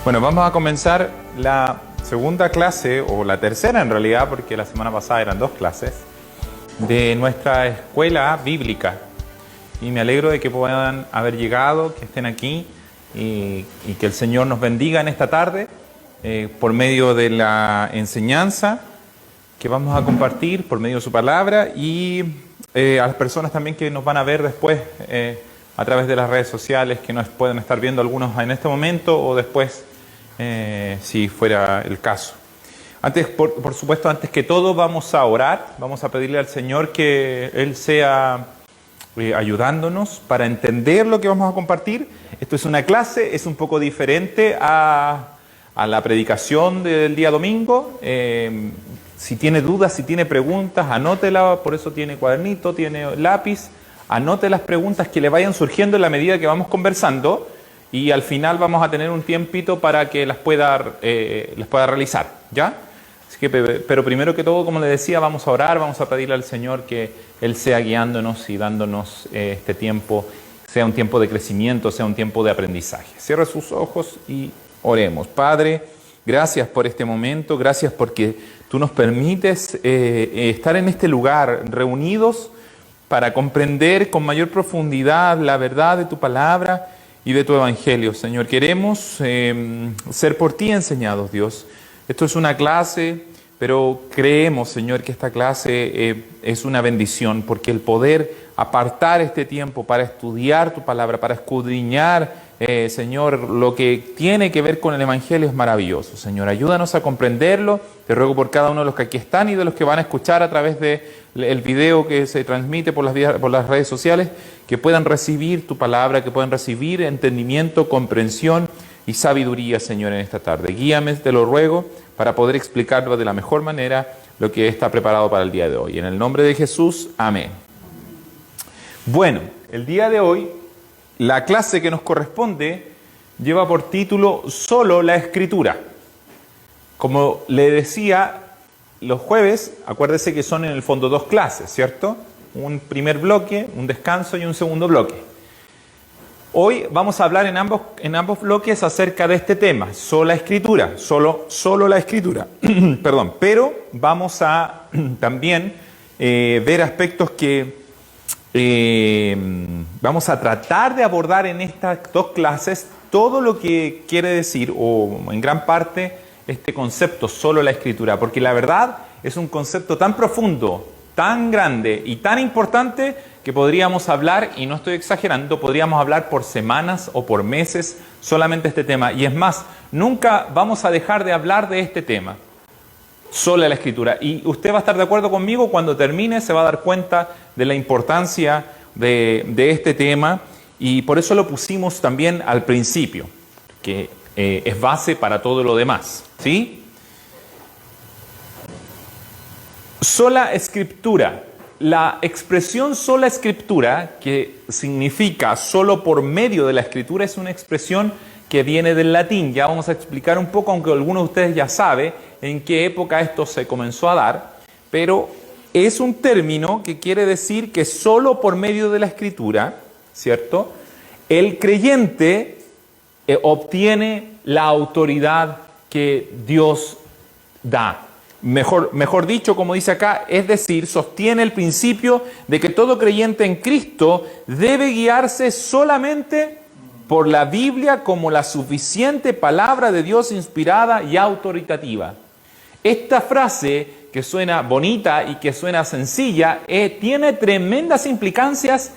Bueno, vamos a comenzar la segunda clase, o la tercera en realidad, porque la semana pasada eran 2 clases, de nuestra escuela bíblica. Y me alegro de que puedan haber llegado, que estén aquí y que el Señor nos bendiga en esta tarde por medio de la enseñanza que vamos a compartir, por medio de su palabra, y a las personas también que nos van a ver después a través de las redes sociales, que nos pueden estar viendo algunos en este momento o después, si fuera el caso. Antes, por supuesto, antes que todo vamos a orar, vamos a pedirle al Señor que Él sea ayudándonos para entender lo que vamos a compartir. Esto es una clase, es un poco diferente a la predicación del día domingo. Si tiene dudas, si tiene preguntas, anótela, por eso tiene cuadernito, tiene lápiz. Anote las preguntas que le vayan surgiendo en la medida que vamos conversando y al final vamos a tener un tiempito para que las pueda realizar, ¿ya? Así que, pero primero que todo, como le decía, vamos a orar, vamos a pedirle al Señor que Él sea guiándonos y dándonos este tiempo, sea un tiempo de crecimiento, sea un tiempo de aprendizaje. Cierra sus ojos y oremos. Padre, gracias por este momento, gracias porque Tú nos permites estar en este lugar reunidos para comprender con mayor profundidad la verdad de Tu palabra y de Tu evangelio, Señor. Queremos ser por Ti enseñados, Dios. Esto es una clase, pero creemos, Señor, que esta clase es una bendición, porque el poder apartar este tiempo para estudiar Tu palabra, para escudriñar, Señor, lo que tiene que ver con el evangelio es maravilloso. Señor, ayúdanos a comprenderlo. Te ruego por cada uno de los que aquí están y de los que van a escuchar a través del video que se transmite por las redes sociales, que puedan recibir Tu palabra, que puedan recibir entendimiento, comprensión y sabiduría, Señor, en esta tarde. Guíame, te lo ruego, para poder explicarlo de la mejor manera lo que está preparado para el día de hoy. En el nombre de Jesús, amén. Bueno, el día de hoy, la clase que nos corresponde lleva por título Solo la Escritura. Como le decía, los jueves, acuérdese que son en el fondo 2 clases, ¿cierto? Un primer bloque, un descanso y un segundo bloque. Hoy vamos a hablar en ambos bloques acerca de este tema, sola Escritura, solo la Escritura. Perdón, pero vamos a también ver aspectos que vamos a tratar de abordar en estas 2 clases, todo lo que quiere decir, o en gran parte, este concepto, solo la Escritura, porque la verdad es un concepto tan profundo, tan grande y tan importante que podríamos hablar, y no estoy exagerando, podríamos hablar por semanas o por meses solamente este tema. Y es más, nunca vamos a dejar de hablar de este tema, sola la Escritura. Y usted va a estar de acuerdo conmigo, cuando termine se va a dar cuenta de la importancia de este tema, y por eso lo pusimos también al principio, que es base para todo lo demás, ¿sí? Sola Escritura. La expresión sola Escritura, que significa solo por medio de la Escritura, es una expresión que viene del latín. Ya vamos a explicar un poco, aunque algunos de ustedes ya saben en qué época esto se comenzó a dar, pero es un término que quiere decir que solo por medio de la Escritura, ¿cierto?, el creyente obtiene la autoridad que Dios da. Mejor dicho, como dice acá, es decir, sostiene el principio de que todo creyente en Cristo debe guiarse solamente por la Biblia como la suficiente palabra de Dios inspirada y autoritativa. Esta frase, que suena bonita y que suena sencilla, tiene tremendas implicancias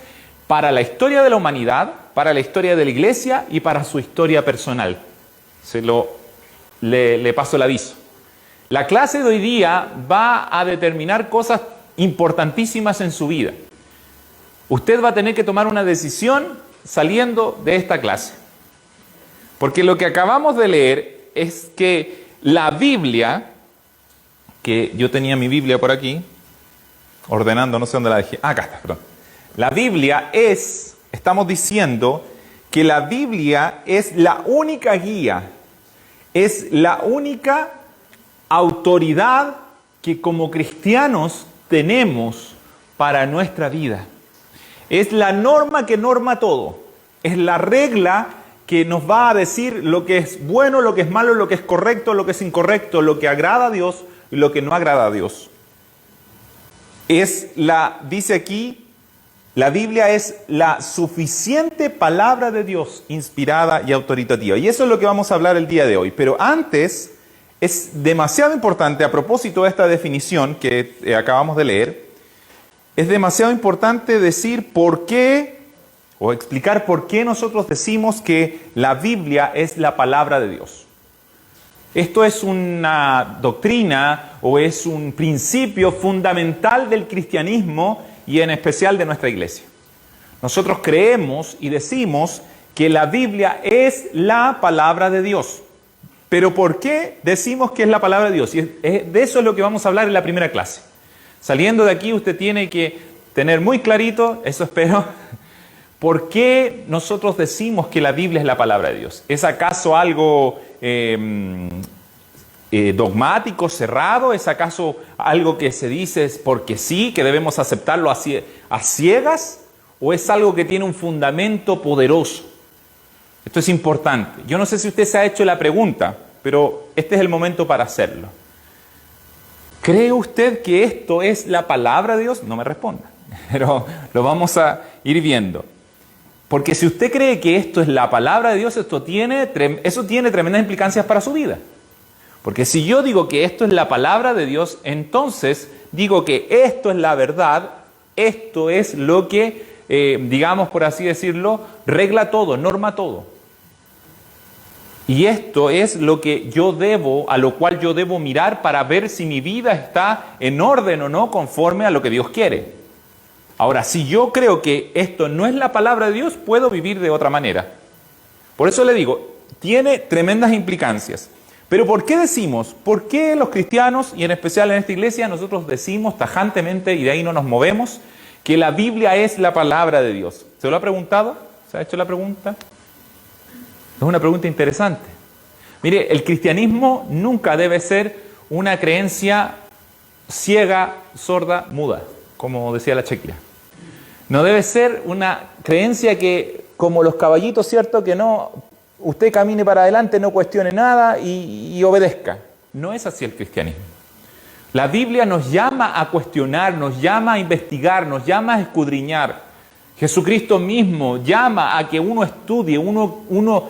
para la historia de la humanidad, para la historia de la iglesia y para su historia personal. Le paso el aviso. La clase de hoy día va a determinar cosas importantísimas en su vida. Usted va a tener que tomar una decisión saliendo de esta clase. Porque lo que acabamos de leer es que la Biblia, que yo tenía mi Biblia por aquí, ordenando, no sé dónde la dejé. Acá está, perdón. La Biblia estamos diciendo que la Biblia es la única guía, es la única autoridad que como cristianos tenemos para nuestra vida. Es la norma que norma todo. Es la regla que nos va a decir lo que es bueno, lo que es malo, lo que es correcto, lo que es incorrecto, lo que agrada a Dios y lo que no agrada a Dios. Dice aquí, la Biblia es la suficiente palabra de Dios, inspirada y autoritativa. Y eso es lo que vamos a hablar el día de hoy. Pero antes, es demasiado importante, a propósito de esta definición que acabamos de leer, es demasiado importante decir por qué, o explicar por qué nosotros decimos que la Biblia es la palabra de Dios. Esto es una doctrina o es un principio fundamental del cristianismo y en especial de nuestra iglesia. Nosotros creemos y decimos que la Biblia es la palabra de Dios. Pero ¿por qué decimos que es la palabra de Dios? Y de eso es lo que vamos a hablar en la primera clase. Saliendo de aquí usted tiene que tener muy clarito, eso espero, ¿por qué nosotros decimos que la Biblia es la palabra de Dios? ¿Es acaso algo dogmático, cerrado? ¿Es acaso algo que se dice porque sí, que debemos aceptarlo a ciegas? ¿O es algo que tiene un fundamento poderoso? Esto es importante. Yo no sé si usted se ha hecho la pregunta, pero este es el momento para hacerlo. ¿Cree usted que esto es la palabra de Dios? No me responda, pero lo vamos a ir viendo. Porque si usted cree que esto es la palabra de Dios, eso tiene tremendas implicancias para su vida. Porque si yo digo que esto es la palabra de Dios, entonces digo que esto es la verdad, esto es lo que, digamos por así decirlo, regla todo, norma todo. Y esto es lo que a lo cual yo debo mirar para ver si mi vida está en orden o no conforme a lo que Dios quiere. Ahora, si yo creo que esto no es la palabra de Dios, puedo vivir de otra manera. Por eso le digo, tiene tremendas implicancias. Pero ¿por qué los cristianos, y en especial en esta iglesia, nosotros decimos tajantemente, y de ahí no nos movemos, que la Biblia es la palabra de Dios? ¿Se lo ha preguntado? ¿Se ha hecho la pregunta? Es una pregunta interesante. Mire, el cristianismo nunca debe ser una creencia ciega, sorda, muda, como decía la Chequia. No debe ser una creencia que, como los caballitos, ¿cierto? Que no, usted camine para adelante, no cuestione nada y obedezca. No es así el cristianismo. La Biblia nos llama a cuestionar, nos llama a investigar, nos llama a escudriñar. Jesucristo mismo llama a que uno estudie, uno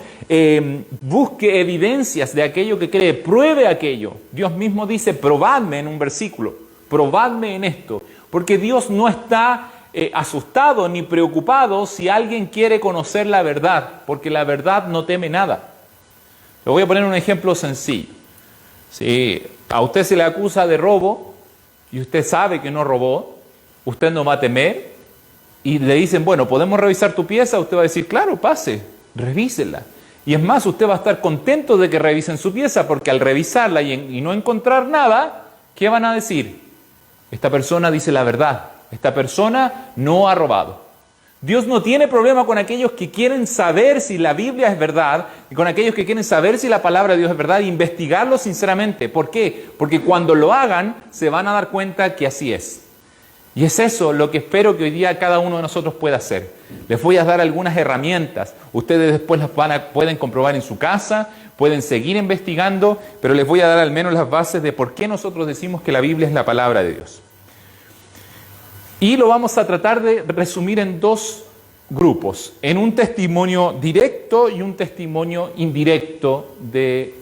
busque evidencias de aquello que cree, pruebe aquello. Dios mismo dice, probadme en un versículo, probadme en esto. Porque Dios no está asustado ni preocupado si alguien quiere conocer la verdad, porque la verdad no teme nada. Le voy a poner un ejemplo sencillo. Si a usted se le acusa de robo y usted sabe que no robó, usted no va a temer y le dicen, bueno, ¿podemos revisar tu pieza? Usted va a decir, claro, pase, revísela. Y es más, usted va a estar contento de que revisen su pieza, porque al revisarla y no encontrar nada, ¿qué van a decir? Esta persona dice la verdad. Esta persona no ha robado. Dios no tiene problema con aquellos que quieren saber si la Biblia es verdad y con aquellos que quieren saber si la palabra de Dios es verdad e investigarlo sinceramente. ¿Por qué? Porque cuando lo hagan se van a dar cuenta que así es. Y es eso lo que espero que hoy día cada uno de nosotros pueda hacer. Les voy a dar algunas herramientas. Ustedes después las pueden comprobar en su casa, pueden seguir investigando, pero les voy a dar al menos las bases de por qué nosotros decimos que la Biblia es la palabra de Dios. Y lo vamos a tratar de resumir en dos grupos, en un testimonio directo y un testimonio indirecto de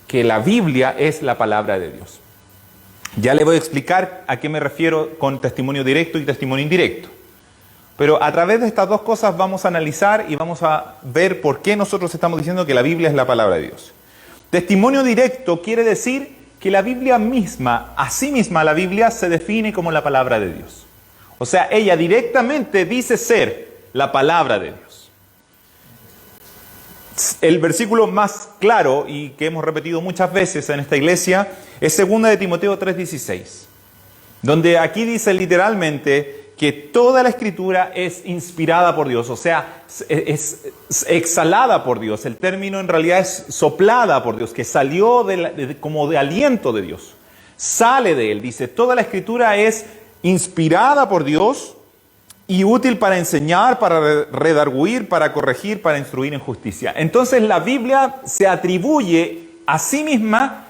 que la Biblia es la palabra de Dios. Ya le voy a explicar a qué me refiero con testimonio directo y testimonio indirecto. Pero a través de estas dos cosas vamos a analizar y vamos a ver por qué nosotros estamos diciendo que la Biblia es la palabra de Dios. Testimonio directo quiere decir que la Biblia misma, a sí misma la Biblia se define como la palabra de Dios. O sea, ella directamente dice ser la palabra de Dios. El versículo más claro y que hemos repetido muchas veces en esta iglesia es 2 de Timoteo 3:16, donde aquí dice literalmente que toda la escritura es inspirada por Dios, o sea, es exhalada por Dios. El término en realidad es soplada por Dios, que salió como de aliento de Dios. Sale de él, dice, toda la escritura es inspirada por Dios y útil para enseñar, para redarguir, para corregir, para instruir en justicia. Entonces la Biblia se atribuye a sí misma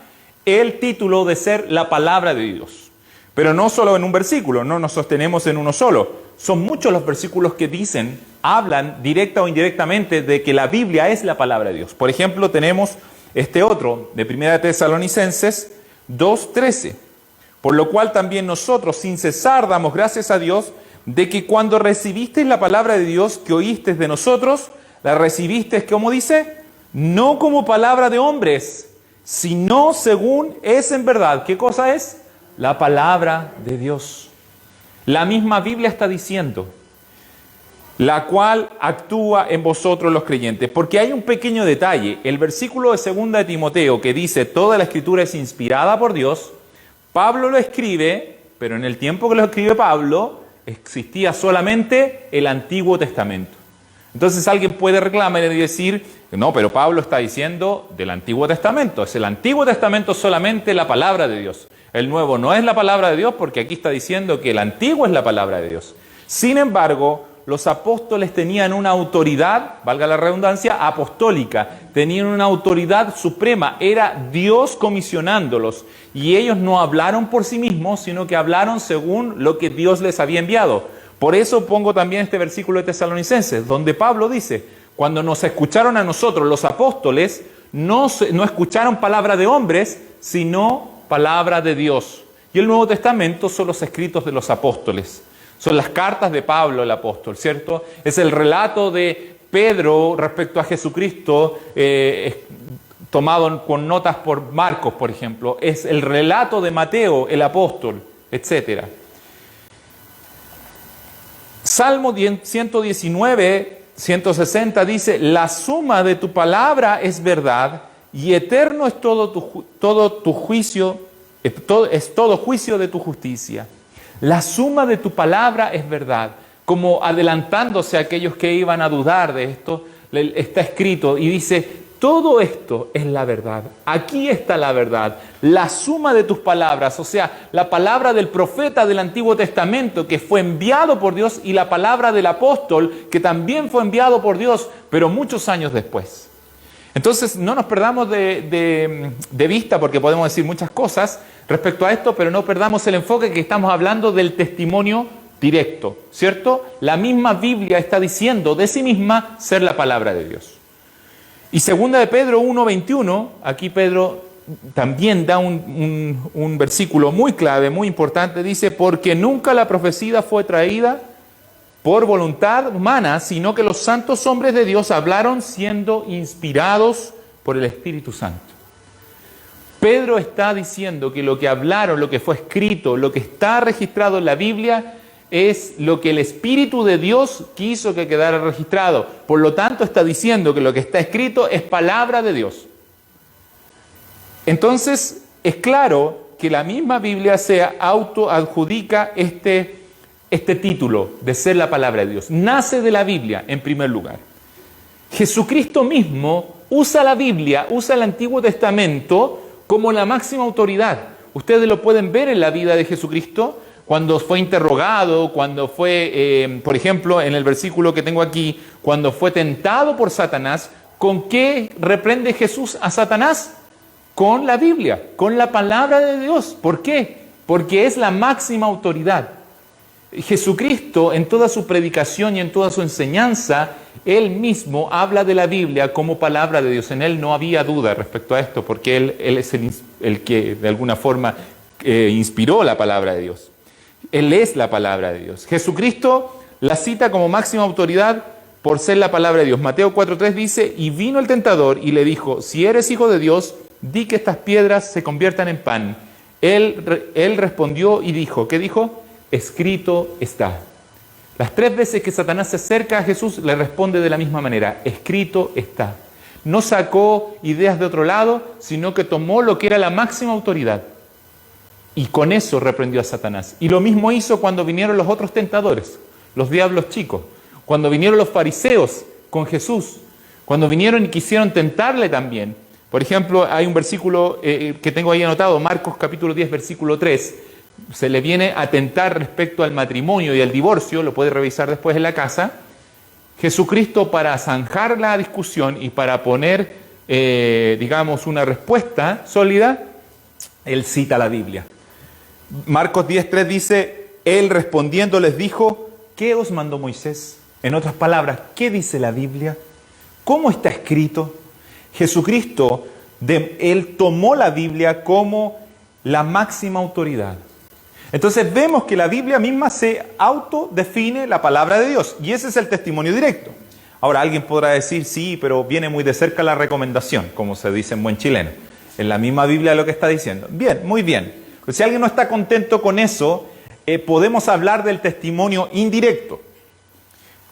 el título de ser la palabra de Dios. Pero no solo en un versículo, no nos sostenemos en uno solo. Son muchos los versículos que hablan directa o indirectamente de que la Biblia es la palabra de Dios. Por ejemplo, tenemos este otro de 1 Tesalonicenses 2:13. Por lo cual también nosotros, sin cesar, damos gracias a Dios de que cuando recibisteis la palabra de Dios que oísteis de nosotros, la recibisteis, ¿cómo dice? No como palabra de hombres, sino según es en verdad. ¿Qué cosa es? La palabra de Dios. La misma Biblia está diciendo, la cual actúa en vosotros los creyentes. Porque hay un pequeño detalle. El versículo de 2 de Timoteo que dice, toda la escritura es inspirada por Dios, Pablo lo escribe, pero en el tiempo que lo escribe Pablo, existía solamente el Antiguo Testamento. Entonces alguien puede reclamar y decir, no, pero Pablo está diciendo del Antiguo Testamento. Es el Antiguo Testamento solamente la palabra de Dios. El Nuevo no es la palabra de Dios porque aquí está diciendo que el Antiguo es la palabra de Dios. Sin embargo, los apóstoles tenían una autoridad, valga la redundancia, apostólica. Tenían una autoridad suprema. Era Dios comisionándolos. Y ellos no hablaron por sí mismos, sino que hablaron según lo que Dios les había enviado. Por eso pongo también este versículo de Tesalonicenses, donde Pablo dice, cuando nos escucharon a nosotros, los apóstoles, no escucharon palabra de hombres, sino palabra de Dios. Y el Nuevo Testamento son los escritos de los apóstoles. Son las cartas de Pablo el apóstol, ¿cierto? Es el relato de Pedro respecto a Jesucristo, tomado con notas por Marcos, por ejemplo. Es el relato de Mateo el apóstol, etc. Salmo 119, 160 dice, la suma de tu palabra es verdad y eterno es todo tu juicio, es todo juicio de tu justicia. La suma de tu palabra es verdad. Como adelantándose a aquellos que iban a dudar de esto, está escrito y dice, todo esto es la verdad. Aquí está la verdad. La suma de tus palabras, o sea, la palabra del profeta del Antiguo Testamento que fue enviado por Dios y la palabra del apóstol que también fue enviado por Dios, pero muchos años después. Entonces, no nos perdamos de vista, porque podemos decir muchas cosas respecto a esto, pero no perdamos el enfoque que estamos hablando del testimonio directo, ¿cierto? La misma Biblia está diciendo de sí misma ser la palabra de Dios. Y 2 de Pedro 1:21, aquí Pedro también da un versículo muy clave, muy importante, dice, porque nunca la profecía fue traída por voluntad humana, sino que los santos hombres de Dios hablaron siendo inspirados por el Espíritu Santo. Pedro está diciendo que lo que hablaron, lo que fue escrito, lo que está registrado en la Biblia es lo que el Espíritu de Dios quiso que quedara registrado. Por lo tanto, está diciendo que lo que está escrito es palabra de Dios. Entonces, es claro que la misma Biblia se autoadjudica este título de ser la palabra de Dios. Nace de la Biblia, en primer lugar. Jesucristo mismo usa la Biblia, usa el Antiguo Testamento como la máxima autoridad. Ustedes lo pueden ver en la vida de Jesucristo, cuando fue interrogado, cuando fue, por ejemplo, en el versículo que tengo aquí, cuando fue tentado por Satanás. ¿Con qué reprende Jesús a Satanás? Con la Biblia, con la palabra de Dios. ¿Por qué? Porque es la máxima autoridad. Jesucristo, en toda su predicación y en toda su enseñanza, Él mismo habla de la Biblia como palabra de Dios. En Él no había duda respecto a esto, porque Él es el que de alguna forma inspiró la palabra de Dios. Él es la palabra de Dios. Jesucristo la cita como máxima autoridad por ser la palabra de Dios. Mateo 4:3 dice, y vino el tentador y le dijo, si eres hijo de Dios, di que estas piedras se conviertan en pan. Él respondió y dijo, ¿qué dijo? Escrito está. Las 3 veces que Satanás se acerca a Jesús, le responde de la misma manera, escrito está. No sacó ideas de otro lado, sino que tomó lo que era la máxima autoridad. Y con eso reprendió a Satanás. Y lo mismo hizo cuando vinieron los otros tentadores, los diablos chicos. Cuando vinieron los fariseos con Jesús. Cuando vinieron y quisieron tentarle también. Por ejemplo, hay un versículo que tengo ahí anotado, Marcos capítulo 10, versículo 3, se le viene a atentar respecto al matrimonio y al divorcio, lo puede revisar después en la casa, Jesucristo, para zanjar la discusión y para poner, digamos, una respuesta sólida, Él cita la Biblia. Marcos 10:3 dice, Él respondiendo les dijo, ¿qué os mandó Moisés? En otras palabras, ¿qué dice la Biblia? ¿Cómo está escrito? Jesucristo, Él tomó la Biblia como la máxima autoridad. Entonces vemos que la Biblia misma se autodefine la palabra de Dios, y ese es el testimonio directo. Ahora alguien podrá decir, sí, pero viene muy de cerca la recomendación, como se dice en buen chileno. En la misma Biblia lo que está diciendo. Bien, muy bien. Pues si alguien no está contento con eso, podemos hablar del testimonio indirecto.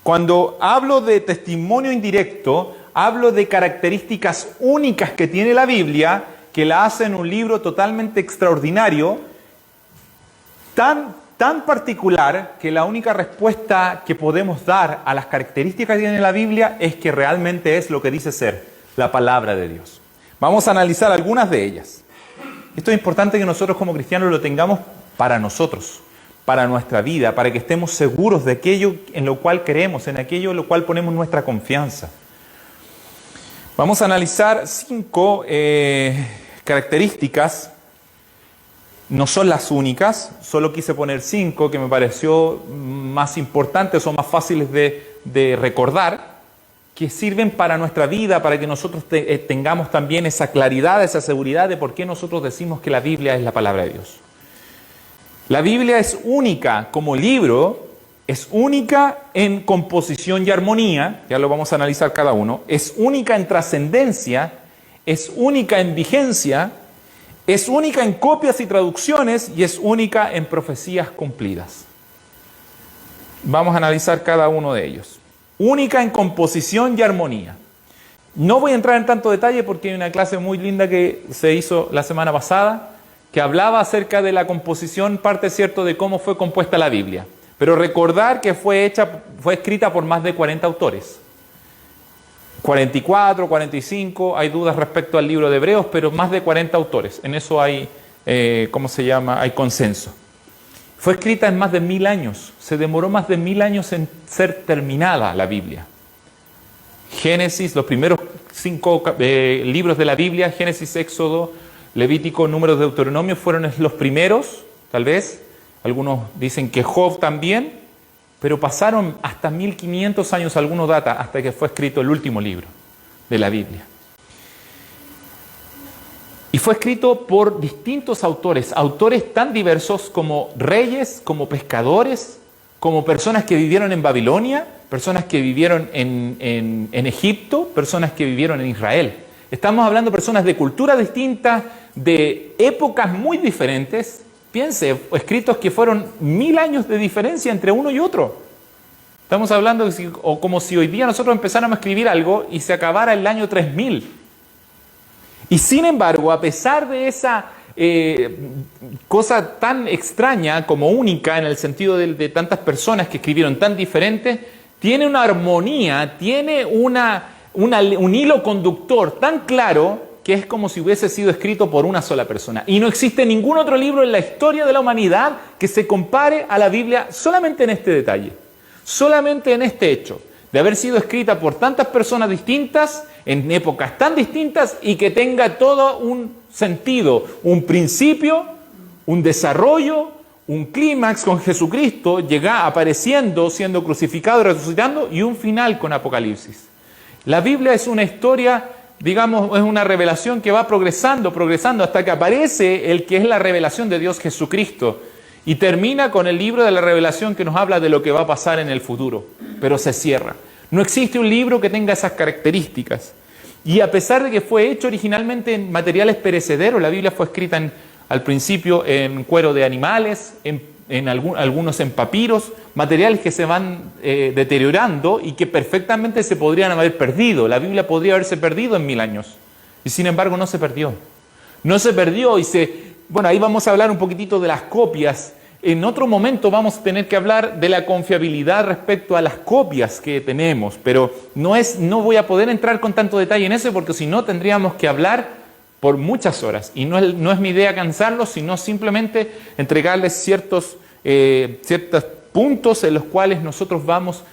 Cuando hablo de testimonio indirecto, hablo de características únicas que tiene la Biblia, que la hacen un libro totalmente extraordinario, tan particular que la única respuesta que podemos dar a las características que tiene la Biblia es que realmente es lo que dice ser la palabra de Dios. Vamos a analizar algunas de ellas. Esto es importante que nosotros como cristianos lo tengamos para nosotros, para nuestra vida, para que estemos seguros de aquello en lo cual creemos, en aquello en lo cual ponemos nuestra confianza. Vamos a analizar 5 características. No son las únicas, solo quise poner 5 que me pareció más importantes o más fáciles de recordar, que sirven para nuestra vida, para que nosotros tengamos también esa claridad, esa seguridad de por qué nosotros decimos que la Biblia es la palabra de Dios. La Biblia es única como libro, es única en composición y armonía, ya lo vamos a analizar cada uno, es única en trascendencia, es única en vigencia, es única en copias y traducciones y es única en profecías cumplidas. Vamos a analizar cada uno de ellos. Única en composición y armonía. No voy a entrar en tanto detalle porque hay una clase muy linda que se hizo la semana pasada que hablaba acerca de la composición, parte cierto de cómo fue compuesta la Biblia. Pero recordar que fue escrita por más de 40 autores. 44, 45, hay dudas respecto al libro de Hebreos, pero más de 40 autores. En eso hay, hay consenso. Fue escrita en más de 1000 años. Se demoró más de 1000 años en ser terminada la Biblia. Génesis, los primeros 5 libros de la Biblia, Génesis, Éxodo, Levítico, Números, Deuteronomio, fueron los primeros, tal vez. Algunos dicen que Job también. Pero pasaron hasta 1500 años, algunos data, hasta que fue escrito el último libro de la Biblia. Y fue escrito por distintos autores tan diversos como reyes, como pescadores, como personas que vivieron en Babilonia, personas que vivieron en Egipto, personas que vivieron en Israel. Estamos hablando de personas de culturas distintas, de épocas muy diferentes. Piense, escritos que fueron 1000 años de diferencia entre uno y otro. Estamos hablando como si hoy día nosotros empezáramos a escribir algo y se acabara el año 3000. Y sin embargo, a pesar de esa cosa tan extraña como única en el sentido de tantas personas que escribieron tan diferentes, tiene una armonía, tiene un hilo conductor tan claro que es como si hubiese sido escrito por una sola persona. Y no existe ningún otro libro en la historia de la humanidad que se compare a la Biblia solamente en este detalle, solamente en este hecho, de haber sido escrita por tantas personas distintas, en épocas tan distintas, y que tenga todo un sentido, un principio, un desarrollo, un clímax con Jesucristo, apareciendo, siendo crucificado y resucitando, y un final con Apocalipsis. La Biblia es una historia, digamos, es una revelación que va progresando hasta que aparece el que es la revelación de Dios, Jesucristo, y termina con el libro de la revelación que nos habla de lo que va a pasar en el futuro, pero se cierra. No existe un libro que tenga esas características. Y a pesar de que fue hecho originalmente en materiales perecederos, la Biblia fue escrita al principio en cuero de animales, algunos en papiros, materiales que se van deteriorando y que perfectamente se podrían haber perdido. La Biblia podría haberse perdido en 1000 años. Y sin embargo no se perdió. No se perdió bueno, ahí vamos a hablar un poquitito de las copias. En otro momento vamos a tener que hablar de la confiabilidad respecto a las copias que tenemos, pero no voy a poder entrar con tanto detalle en eso porque si no tendríamos que hablar por muchas horas. Y no es mi idea cansarlos, sino simplemente entregarles ciertos puntos en los cuales nosotros vamos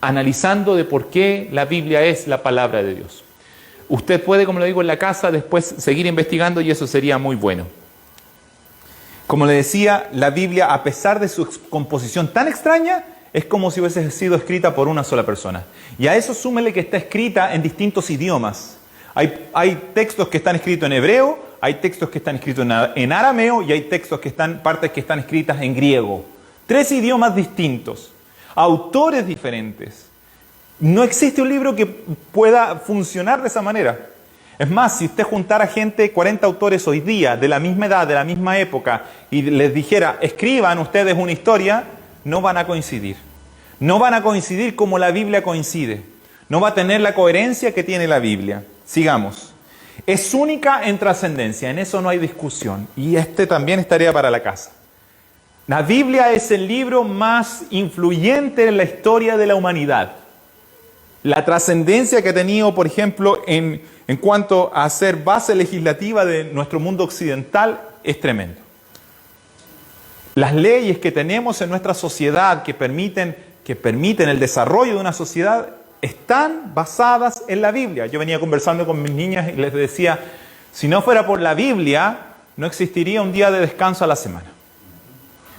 analizando de por qué la Biblia es la palabra de Dios. Usted puede, como lo digo, en la casa después seguir investigando y eso sería muy bueno. Como le decía, la Biblia, a pesar de su composición tan extraña, es como si hubiese sido escrita por una sola persona. Y a eso súmele que está escrita en distintos idiomas. Hay textos que están escritos en hebreo, hay textos que están escritos en arameo y hay partes que están escritas en griego. 3 idiomas distintos, autores diferentes. No existe un libro que pueda funcionar de esa manera. Es más, si usted juntara gente, 40 autores hoy día, de la misma edad, de la misma época, y les dijera, escriban ustedes una historia, no van a coincidir. No van a coincidir como la Biblia coincide. No va a tener la coherencia que tiene la Biblia. Sigamos. Es única en trascendencia, en eso no hay discusión. Y también es tarea para la casa. La Biblia es el libro más influyente en la historia de la humanidad. La trascendencia que ha tenido, por ejemplo, en cuanto a ser base legislativa de nuestro mundo occidental, es tremendo. Las leyes que tenemos en nuestra sociedad que permiten el desarrollo de una sociedad están basadas en la Biblia. Yo venía conversando con mis niñas y les decía, si no fuera por la Biblia, no existiría un día de descanso a la semana.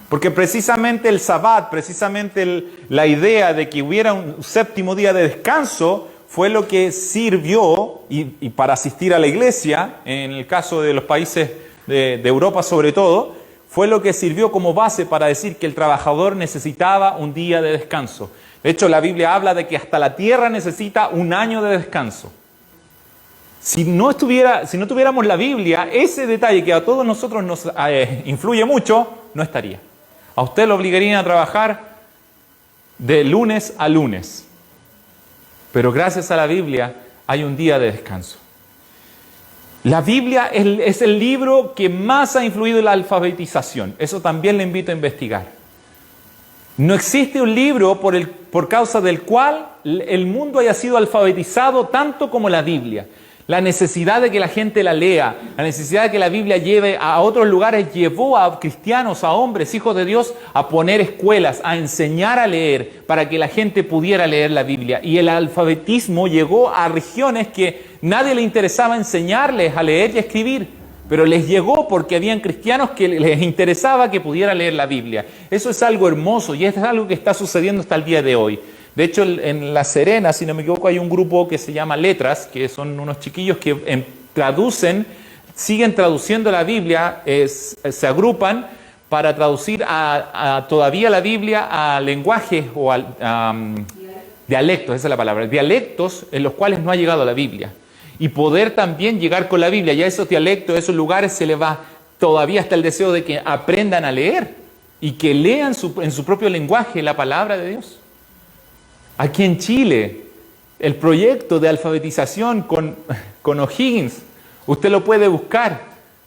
Porque precisamente el Sabbat, precisamente la idea de que hubiera un 7º día de descanso, fue lo que sirvió, y para asistir a la iglesia, en el caso de los países de Europa sobre todo, fue lo que sirvió como base para decir que el trabajador necesitaba un día de descanso. De hecho, la Biblia habla de que hasta la tierra necesita un año de descanso. Si no tuviéramos la Biblia, ese detalle que a todos nosotros nos influye mucho, no estaría. A usted lo obligarían a trabajar de lunes a lunes. Pero gracias a la Biblia hay un día de descanso. La Biblia es el libro que más ha influido en la alfabetización. Eso también le invito a investigar. No existe un libro por causa del cual el mundo haya sido alfabetizado tanto como la Biblia. La necesidad de que la gente la lea, la necesidad de que la Biblia lleve a otros lugares, llevó a cristianos, a hombres, hijos de Dios, a poner escuelas, a enseñar a leer, para que la gente pudiera leer la Biblia. Y el alfabetismo llegó a regiones que nadie le interesaba enseñarles a leer y a escribir, pero les llegó porque habían cristianos que les interesaba que pudiera leer la Biblia. Eso es algo hermoso y es algo que está sucediendo hasta el día de hoy. De hecho, en La Serena, si no me equivoco, hay un grupo que se llama Letras, que son unos chiquillos que siguen traduciendo la Biblia, se agrupan para traducir todavía la Biblia a lenguajes o a dialectos, esa es la palabra, dialectos en los cuales no ha llegado la Biblia. Y poder también llegar con la Biblia. Ya a esos dialectos, a esos lugares se les va todavía hasta el deseo de que aprendan a leer y que lean en su propio lenguaje la palabra de Dios. Aquí en Chile, el proyecto de alfabetización con O'Higgins, usted lo puede buscar,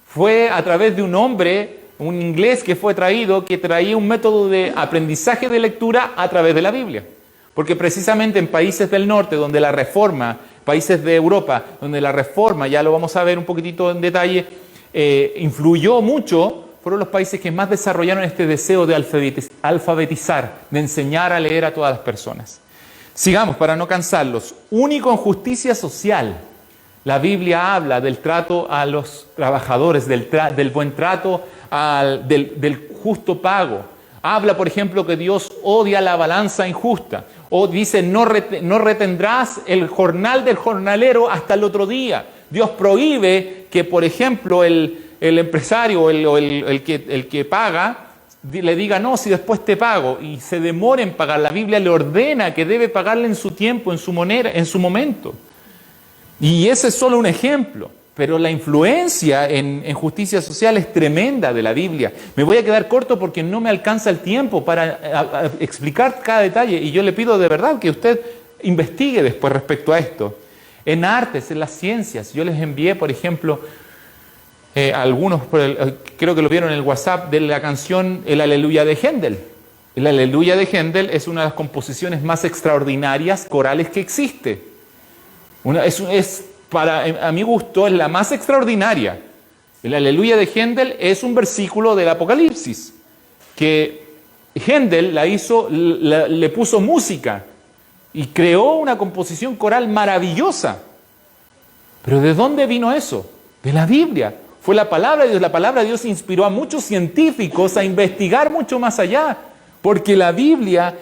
fue a través de un hombre, un inglés que fue traído, que traía un método de aprendizaje de lectura a través de la Biblia. Porque precisamente en países del norte, donde la reforma, países de Europa, donde la reforma, ya lo vamos a ver un poquitito en detalle, influyó mucho, fueron los países que más desarrollaron este deseo de alfabetizar, de enseñar a leer a todas las personas. Sigamos para no cansarlos. Único en justicia social. La Biblia habla del trato a los trabajadores, del buen trato, del justo pago. Habla, por ejemplo, que Dios odia la balanza injusta. O dice, no retendrás el jornal del jornalero hasta el otro día. Dios prohíbe que, por ejemplo, el empresario o el que paga le diga, no, si después te pago, y se demora en pagar. La Biblia le ordena que debe pagarle en su tiempo, en su momento. Y ese es solo un ejemplo, pero la influencia en justicia social es tremenda de la Biblia. Me voy a quedar corto porque no me alcanza el tiempo para explicar cada detalle, y yo le pido de verdad que usted investigue después respecto a esto. En artes, en las ciencias, yo les envié, por ejemplo, algunos, creo que lo vieron en el WhatsApp, de la canción El Aleluya de Händel. El Aleluya de Händel es una de las composiciones más extraordinarias corales que existe. Es a mi gusto, es la más extraordinaria. El Aleluya de Händel es un versículo del Apocalipsis, que Händel le puso música y creó una composición coral maravillosa. ¿Pero de dónde vino eso? De la Biblia. Fue la palabra de Dios. La palabra de Dios inspiró a muchos científicos a investigar mucho más allá, porque la Biblia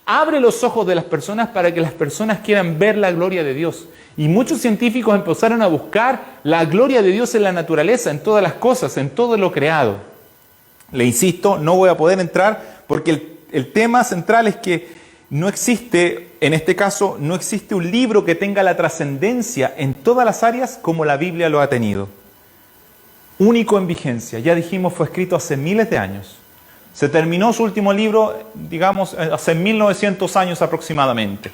abre los ojos de las personas para que las personas quieran ver la gloria de Dios. Y muchos científicos empezaron a buscar la gloria de Dios en la naturaleza, en todas las cosas, en todo lo creado. Le insisto, no voy a poder entrar porque el tema central es que no existe, en este caso, no existe un libro que tenga la trascendencia en todas las áreas como la Biblia lo ha tenido. Único en vigencia, ya dijimos, fue escrito hace miles de años. Se terminó su último libro, digamos, hace 1900 años aproximadamente.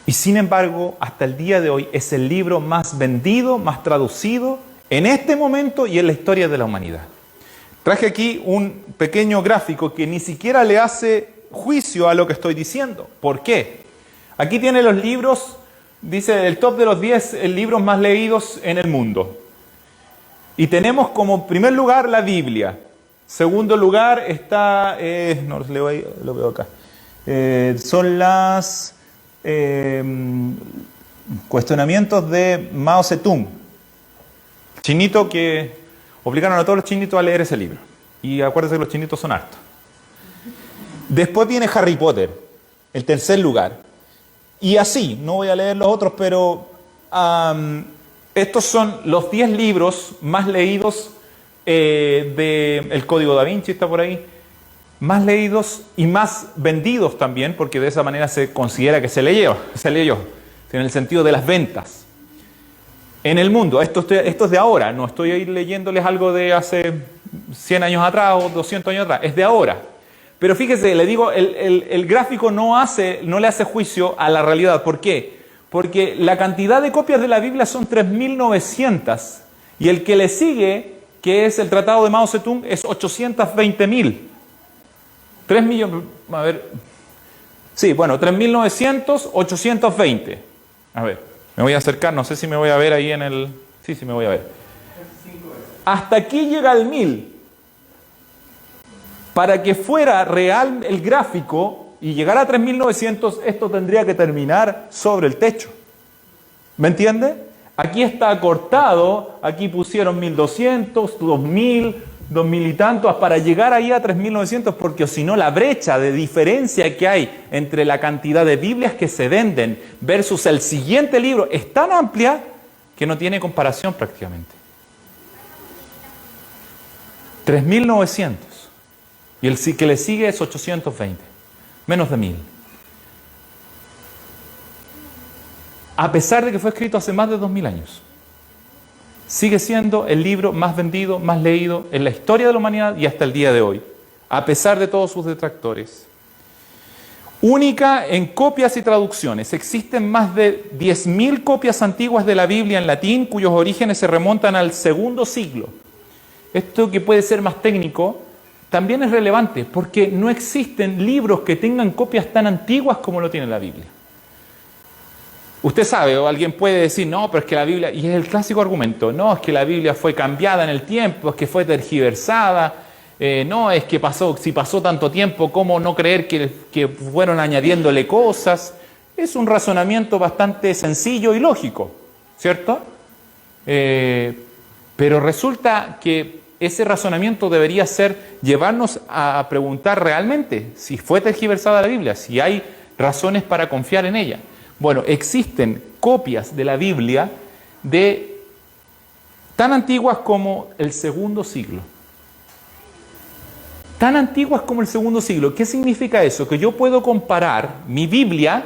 Y sin embargo, hasta el día de hoy es el libro más vendido, más traducido en este momento y en la historia de la humanidad. Traje aquí un pequeño gráfico que ni siquiera le hace juicio a lo que estoy diciendo. ¿Por qué? Aquí tiene los libros, dice el top de los 10 libros más leídos en el mundo. Y tenemos como primer lugar la Biblia. Segundo lugar está, no lo veo acá, son las cuestionamientos de Mao Zedong, chinito que obligaron a todos los chinitos a leer ese libro. Y acuérdense que los chinitos son hartos. Después viene Harry Potter, el tercer lugar. Y así, no voy a leer los otros, pero estos son los 10 libros más leídos del Código Da Vinci, está por ahí, más leídos y más vendidos también, porque de esa manera se considera que se leyó, en el sentido de las ventas. En el mundo, esto es de ahora, no estoy ahí leyéndoles algo de hace 100 años atrás o 200 años atrás, es de ahora. Pero fíjese, le digo, el gráfico no le hace juicio a la realidad. ¿Por qué? Porque la cantidad de copias de la Biblia son 3.900 y el que le sigue, que es el Tratado de Mao Zedong, es 820.000. 3 millones, a ver, sí, bueno, 3.900, 820. A ver, me voy a acercar, no sé si me voy a ver ahí en el... Sí, me voy a ver. Hasta aquí llega el 1000. Para que fuera real el gráfico y llegara a 3.900, esto tendría que terminar sobre el techo. ¿Me entiende? Aquí está acortado, aquí pusieron 1.200, 2.000, 2.000 y tantos, para llegar ahí a 3.900, porque si no la brecha de diferencia que hay entre la cantidad de Biblias que se venden versus el siguiente libro es tan amplia que no tiene comparación prácticamente. 3.900. Y el que le sigue es 820, menos de 1.000. A pesar de que fue escrito hace más de 2.000 años, sigue siendo el libro más vendido, más leído en la historia de la humanidad y hasta el día de hoy, a pesar de todos sus detractores. Única en copias y traducciones. Existen más de 10.000 copias antiguas de la Biblia en latín, cuyos orígenes se remontan al segundo siglo. Esto, que puede ser más técnico, también es relevante, porque no existen libros que tengan copias tan antiguas como lo tiene la Biblia. Usted sabe, o alguien puede decir, no, pero es que la Biblia, y es el clásico argumento, no, es que la Biblia fue cambiada en el tiempo, es que fue tergiversada, no, es que si pasó tanto tiempo, ¿cómo no creer que fueron añadiéndole cosas? Es un razonamiento bastante sencillo y lógico, ¿cierto? Pero resulta que ese razonamiento debería llevarnos a preguntar realmente si fue tergiversada la Biblia, si hay razones para confiar en ella. Bueno, existen copias de la Biblia tan antiguas como el segundo siglo. Tan antiguas como el segundo siglo. ¿Qué significa eso? Que yo puedo comparar mi Biblia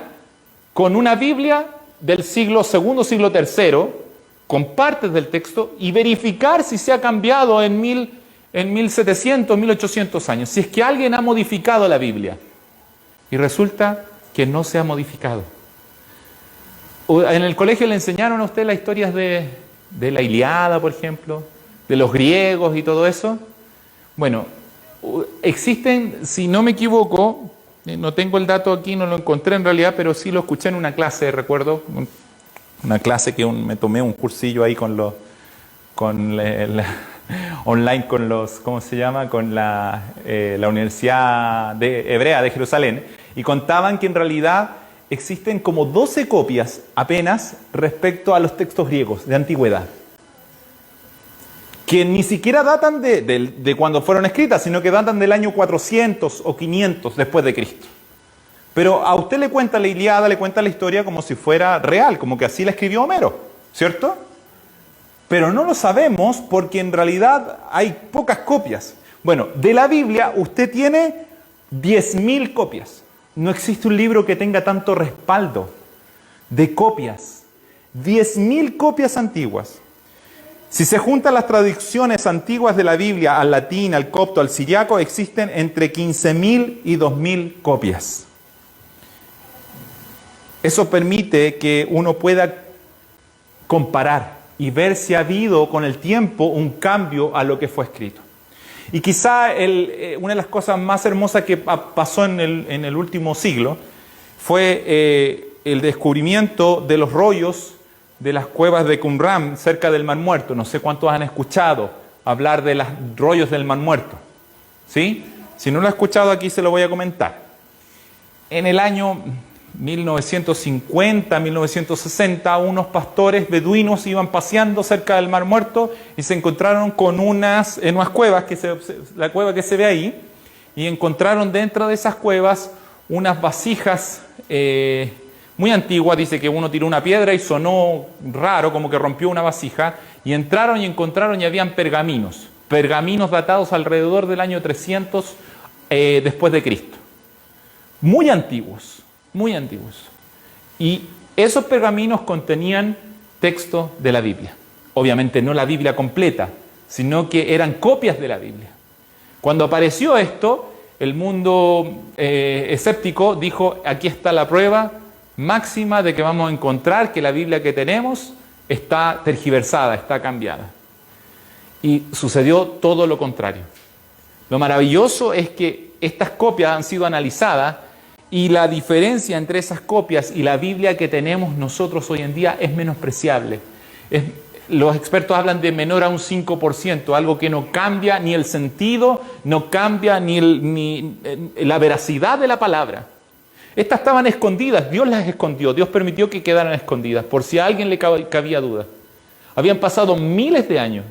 con una Biblia del segundo siglo tercero, con partes del texto, y verificar si se ha cambiado en 1700, 1800 años. Si es que alguien ha modificado la Biblia. Y resulta que no se ha modificado. En el colegio le enseñaron a usted las historias de la Ilíada, por ejemplo, de los griegos y todo eso. Bueno, existen, si no me equivoco, no tengo el dato aquí, no lo encontré en realidad, pero sí lo escuché en una clase, recuerdo, una clase que me tomé un cursillo ahí online con los, ¿cómo se llama? Con la Universidad Hebrea de Jerusalén, y contaban que en realidad existen como 12 copias apenas respecto a los textos griegos de antigüedad, que ni siquiera datan de cuando fueron escritas, sino que datan del año 400 o 500 después de Cristo. Pero a usted le cuenta la Ilíada, le cuenta la historia como si fuera real, como que así la escribió Homero, ¿cierto? Pero no lo sabemos porque en realidad hay pocas copias. Bueno, de la Biblia usted tiene 10.000 copias. No existe un libro que tenga tanto respaldo de copias. 10.000 copias antiguas. Si se juntan las traducciones antiguas de la Biblia al latín, al copto, al siriaco, existen entre 15.000 y 2.000 copias. Eso permite que uno pueda comparar y ver si ha habido con el tiempo un cambio a lo que fue escrito. Y quizá una de las cosas más hermosas que pasó en el último siglo fue el descubrimiento de los rollos de las cuevas de Qumran cerca del Mar Muerto. No sé cuántos han escuchado hablar de los rollos del Mar Muerto, ¿sí? Si no lo ha escuchado, aquí se lo voy a comentar. En el año 1950, 1960, unos pastores beduinos iban paseando cerca del Mar Muerto y se encontraron con en unas cuevas, la cueva que se ve ahí, y encontraron dentro de esas cuevas unas vasijas muy antiguas. Dice que uno tiró una piedra y sonó raro, como que rompió una vasija, y entraron y encontraron y habían pergaminos datados alrededor del año 300 después de Cristo. Muy antiguos. Muy antiguos. Y esos pergaminos contenían texto de la Biblia. Obviamente no la Biblia completa, sino que eran copias de la Biblia. Cuando apareció esto, el mundo escéptico dijo: aquí está la prueba máxima de que vamos a encontrar que la Biblia que tenemos está tergiversada, está cambiada. Y sucedió todo lo contrario. Lo maravilloso es que estas copias han sido analizadas, y la diferencia entre esas copias y la Biblia que tenemos nosotros hoy en día es menospreciable. Los expertos hablan de menor a un 5%, algo que no cambia ni el sentido, no cambia ni la veracidad de la palabra. Estas estaban escondidas, Dios las escondió, Dios permitió que quedaran escondidas, por si a alguien le cabía duda. Habían pasado miles de años,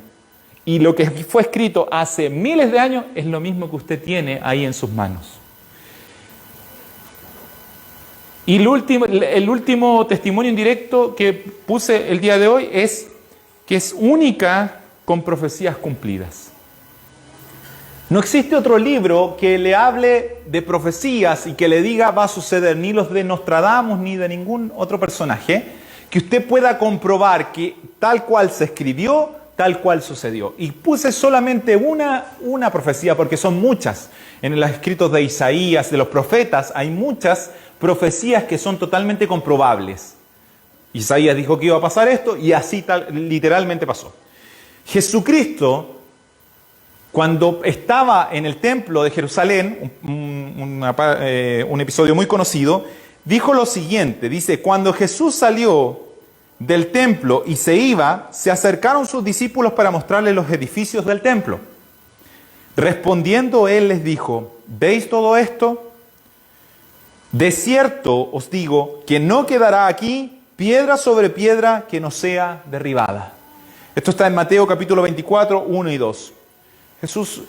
y lo que fue escrito hace miles de años es lo mismo que usted tiene ahí en sus manos. Y el último testimonio indirecto que puse el día de hoy es que es única con profecías cumplidas. No existe otro libro que le hable de profecías y que le diga va a suceder, ni los de Nostradamus ni de ningún otro personaje, que usted pueda comprobar que tal cual se escribió, tal cual sucedió. Y puse solamente una profecía, porque son muchas. En los escritos de Isaías, de los profetas, hay muchas profecías que son totalmente comprobables. Isaías dijo que iba a pasar esto y así literalmente pasó. Jesucristo, cuando estaba en el templo de Jerusalén, un episodio muy conocido, dijo lo siguiente, dice: cuando Jesús salió del templo y se iba, se acercaron sus discípulos para mostrarle los edificios del templo. Respondiendo él les dijo: ¿veis todo esto? De cierto os digo que no quedará aquí piedra sobre piedra que no sea derribada. Esto está en Mateo capítulo 24, 1 y 2. Jesús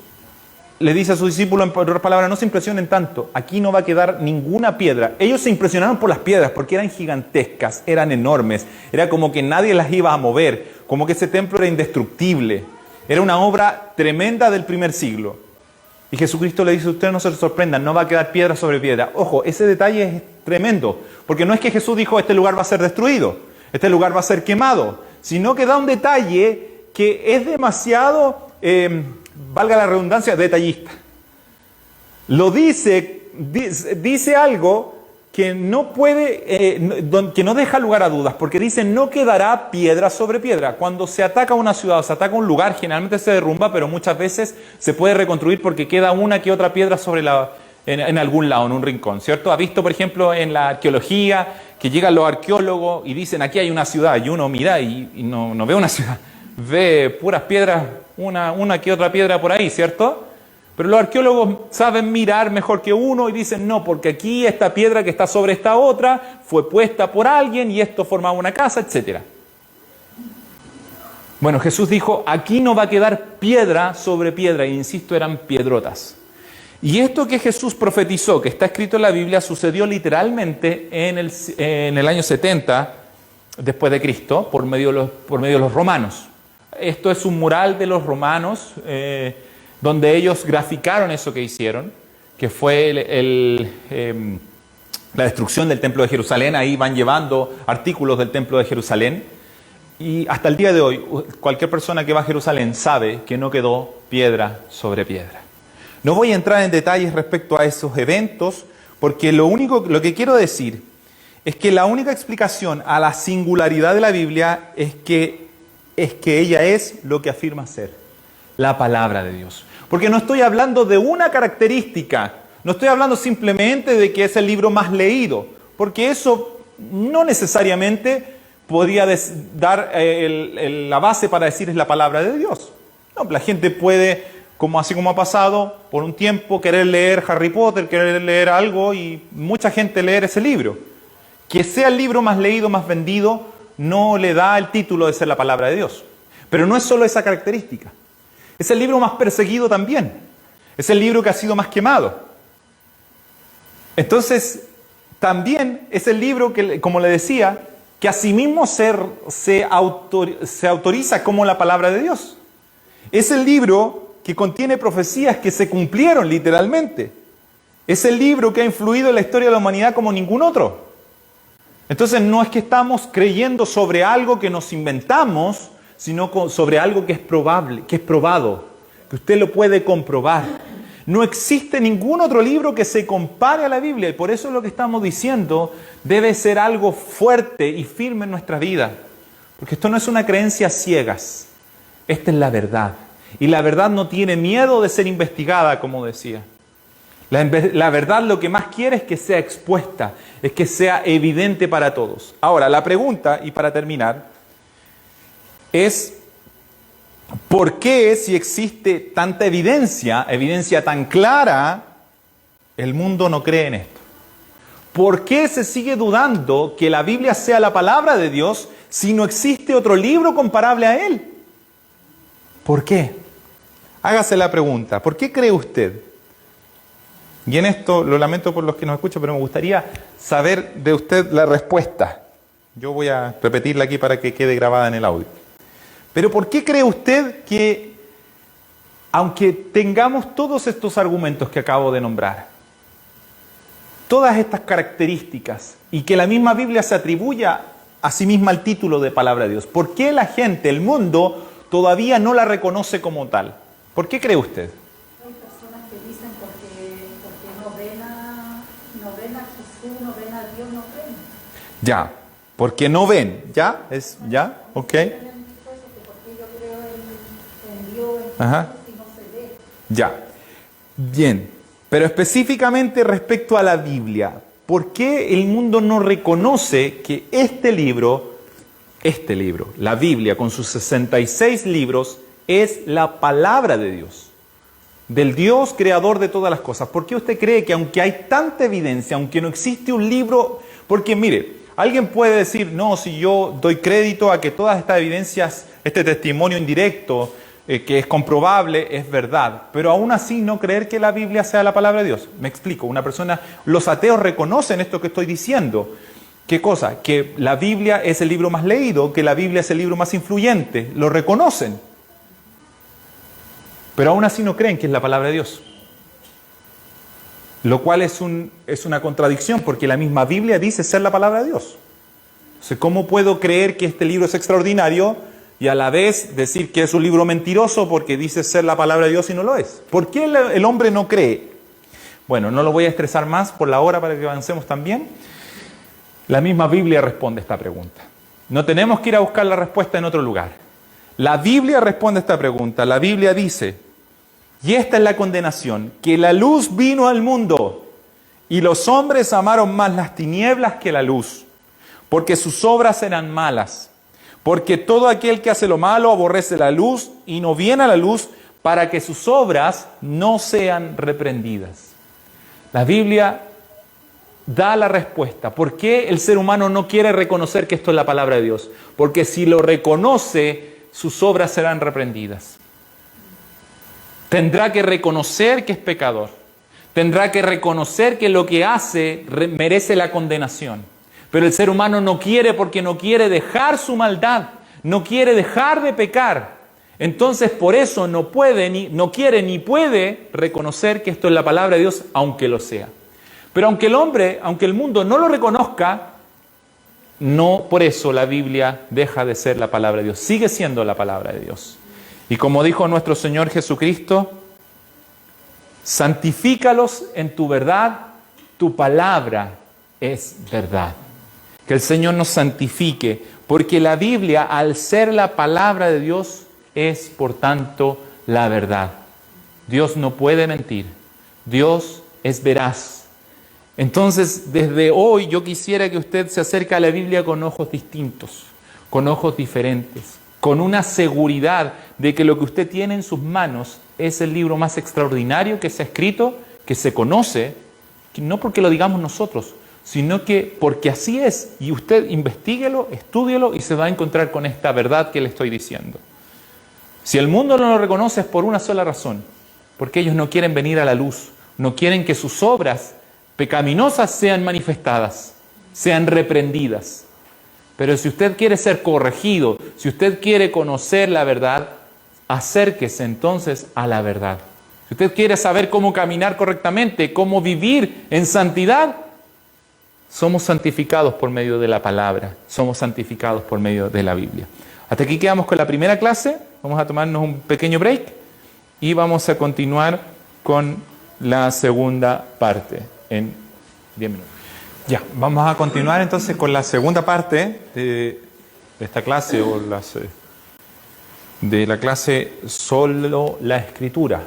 le dice a sus discípulos, en otras palabras: no se impresionen tanto, aquí no va a quedar ninguna piedra. Ellos se impresionaron por las piedras porque eran gigantescas, eran enormes, era como que nadie las iba a mover, como que ese templo era indestructible, era una obra tremenda del primer siglo. Y Jesucristo le dice: ustedes no se sorprendan, no va a quedar piedra sobre piedra. Ojo, ese detalle es tremendo, porque no es que Jesús dijo este lugar va a ser destruido, este lugar va a ser quemado, sino que da un detalle que es demasiado, valga la redundancia, detallista. Lo dice algo que no puede, que no deja lugar a dudas, porque dice: no quedará piedra sobre piedra. Cuando se ataca una ciudad o se ataca un lugar, generalmente se derrumba, pero muchas veces se puede reconstruir porque queda una que otra piedra sobre en algún lado, en un rincón, ¿cierto? Ha visto, por ejemplo, en la arqueología, que llegan los arqueólogos y dicen, aquí hay una ciudad, y uno mira y no ve una ciudad, ve puras piedras, una que otra piedra por ahí, ¿cierto? Pero los arqueólogos saben mirar mejor que uno y dicen, no, porque aquí esta piedra que está sobre esta otra fue puesta por alguien y esto formaba una casa, etc. Bueno, Jesús dijo, aquí no va a quedar piedra sobre piedra, e insisto, eran piedrotas. Y esto que Jesús profetizó, que está escrito en la Biblia, sucedió literalmente en el año 70 después de Cristo, por medio de los romanos. Esto es un mural de los romanos, donde ellos graficaron eso que hicieron, que fue la destrucción del templo de Jerusalén. Ahí van llevando artículos del templo de Jerusalén. Y hasta el día de hoy, cualquier persona que va a Jerusalén sabe que no quedó piedra sobre piedra. No voy a entrar en detalles respecto a esos eventos, porque lo que quiero decir es que la única explicación a la singularidad de la Biblia es que ella es lo que afirma ser, la palabra de Dios. Porque no estoy hablando de una característica, no estoy hablando simplemente de que es el libro más leído, porque eso no necesariamente podría dar la base para decir es la palabra de Dios. No, la gente puede, así como ha pasado, por un tiempo querer leer Harry Potter, querer leer algo y mucha gente leer ese libro. Que sea el libro más leído, más vendido, no le da el título de ser la palabra de Dios. Pero no es solo esa característica. Es el libro más perseguido también. Es el libro que ha sido más quemado. Entonces, también es el libro que, como le decía, que asimismo se autoriza como la palabra de Dios. Es el libro que contiene profecías que se cumplieron literalmente. Es el libro que ha influido en la historia de la humanidad como ningún otro. Entonces no es que estamos creyendo sobre algo que nos inventamos, sino sobre algo que es probable, que es probado, que usted lo puede comprobar. No existe ningún otro libro que se compare a la Biblia, y por eso lo que estamos diciendo debe ser algo fuerte y firme en nuestra vida. Porque esto no es una creencia a ciegas, esta es la verdad. Y la verdad no tiene miedo de ser investigada, como decía. La verdad lo que más quiere es que sea expuesta, es que sea evidente para todos. Ahora, la pregunta, y para terminar, es ¿por qué, si existe tanta evidencia tan clara, el mundo no cree en esto? ¿Por qué se sigue dudando que la Biblia sea la palabra de Dios si no existe otro libro comparable a él? ¿Por qué? Hágase la pregunta, ¿por qué cree usted? Y en esto, lo lamento por los que nos escuchan, pero me gustaría saber de usted la respuesta. Yo voy a repetirla aquí para que quede grabada en el audio. Pero ¿por qué cree usted que, aunque tengamos todos estos argumentos que acabo de nombrar, todas estas características, y que la misma Biblia se atribuya a sí misma el título de palabra de Dios, ¿por qué la gente, el mundo, todavía no la reconoce como tal? ¿Por qué cree usted? Hay personas que dicen porque no ven a Jesús, no ven a Dios, no creen. Ya, porque no ven, ¿ya? ¿Ya? ¿Ok? Porque yo creo en Dios, en Ajá. Jesús, y no se ve. Ya, bien, pero específicamente respecto a la Biblia, ¿por qué el mundo no reconoce que este libro, la Biblia con sus 66 libros, es la palabra de Dios, del Dios creador de todas las cosas? ¿Por qué usted cree que aunque hay tanta evidencia, aunque no existe un libro, porque mire, alguien puede decir, no, si yo doy crédito a que todas estas evidencias, este testimonio indirecto, que es comprobable, es verdad, pero aún así no creer que la Biblia sea la palabra de Dios? Me explico, los ateos reconocen esto que estoy diciendo. ¿Qué cosa? Que la Biblia es el libro más leído, que la Biblia es el libro más influyente, lo reconocen. Pero aún así no creen que es la palabra de Dios. Lo cual es una contradicción, porque la misma Biblia dice ser la palabra de Dios. Entonces, ¿cómo puedo creer que este libro es extraordinario y a la vez decir que es un libro mentiroso porque dice ser la palabra de Dios y no lo es? ¿Por qué el hombre no cree? Bueno, no lo voy a estresar más por la hora para que avancemos también. La misma Biblia responde esta pregunta. No tenemos que ir a buscar la respuesta en otro lugar. La Biblia responde esta pregunta. La Biblia dice, Y esta es la condenación, que la luz vino al mundo, y los hombres amaron más las tinieblas que la luz, porque sus obras eran malas. Porque todo aquel que hace lo malo aborrece la luz y no viene a la luz para que sus obras no sean reprendidas. La Biblia da la respuesta. ¿Por qué el ser humano no quiere reconocer que esto es la palabra de Dios? Porque si lo reconoce, sus obras serán reprendidas. Tendrá que reconocer que es pecador. Tendrá que reconocer que lo que hace merece la condenación. Pero el ser humano no quiere, porque no quiere dejar su maldad. No quiere dejar de pecar. Entonces por eso no quiere ni puede reconocer que esto es la palabra de Dios, aunque lo sea. Pero aunque el mundo no lo reconozca, no por eso la Biblia deja de ser la palabra de Dios. Sigue siendo la palabra de Dios. Y como dijo nuestro Señor Jesucristo, santifícalos en tu verdad, tu palabra es verdad. Que el Señor nos santifique, porque la Biblia, al ser la palabra de Dios, es por tanto la verdad. Dios no puede mentir. Dios es veraz. Entonces, desde hoy yo quisiera que usted se acerque a la Biblia con ojos distintos, con ojos diferentes, con una seguridad de que lo que usted tiene en sus manos es el libro más extraordinario que se ha escrito, que se conoce, no porque lo digamos nosotros, sino que porque así es. Y usted investíguelo, estúdielo y se va a encontrar con esta verdad que le estoy diciendo. Si el mundo no lo reconoce es por una sola razón, porque ellos no quieren venir a la luz, no quieren que sus obras pecaminosas sean manifestadas, sean reprendidas. Pero si usted quiere ser corregido, si usted quiere conocer la verdad, acérquese entonces a la verdad. Si usted quiere saber cómo caminar correctamente, cómo vivir en santidad, somos santificados por medio de la palabra, somos santificados por medio de la Biblia. Hasta aquí quedamos con la primera clase, vamos a tomarnos un pequeño break y vamos a continuar con la segunda parte en 10 minutos. Ya, vamos a continuar entonces con la segunda parte de esta clase, de la clase Solo la Escritura.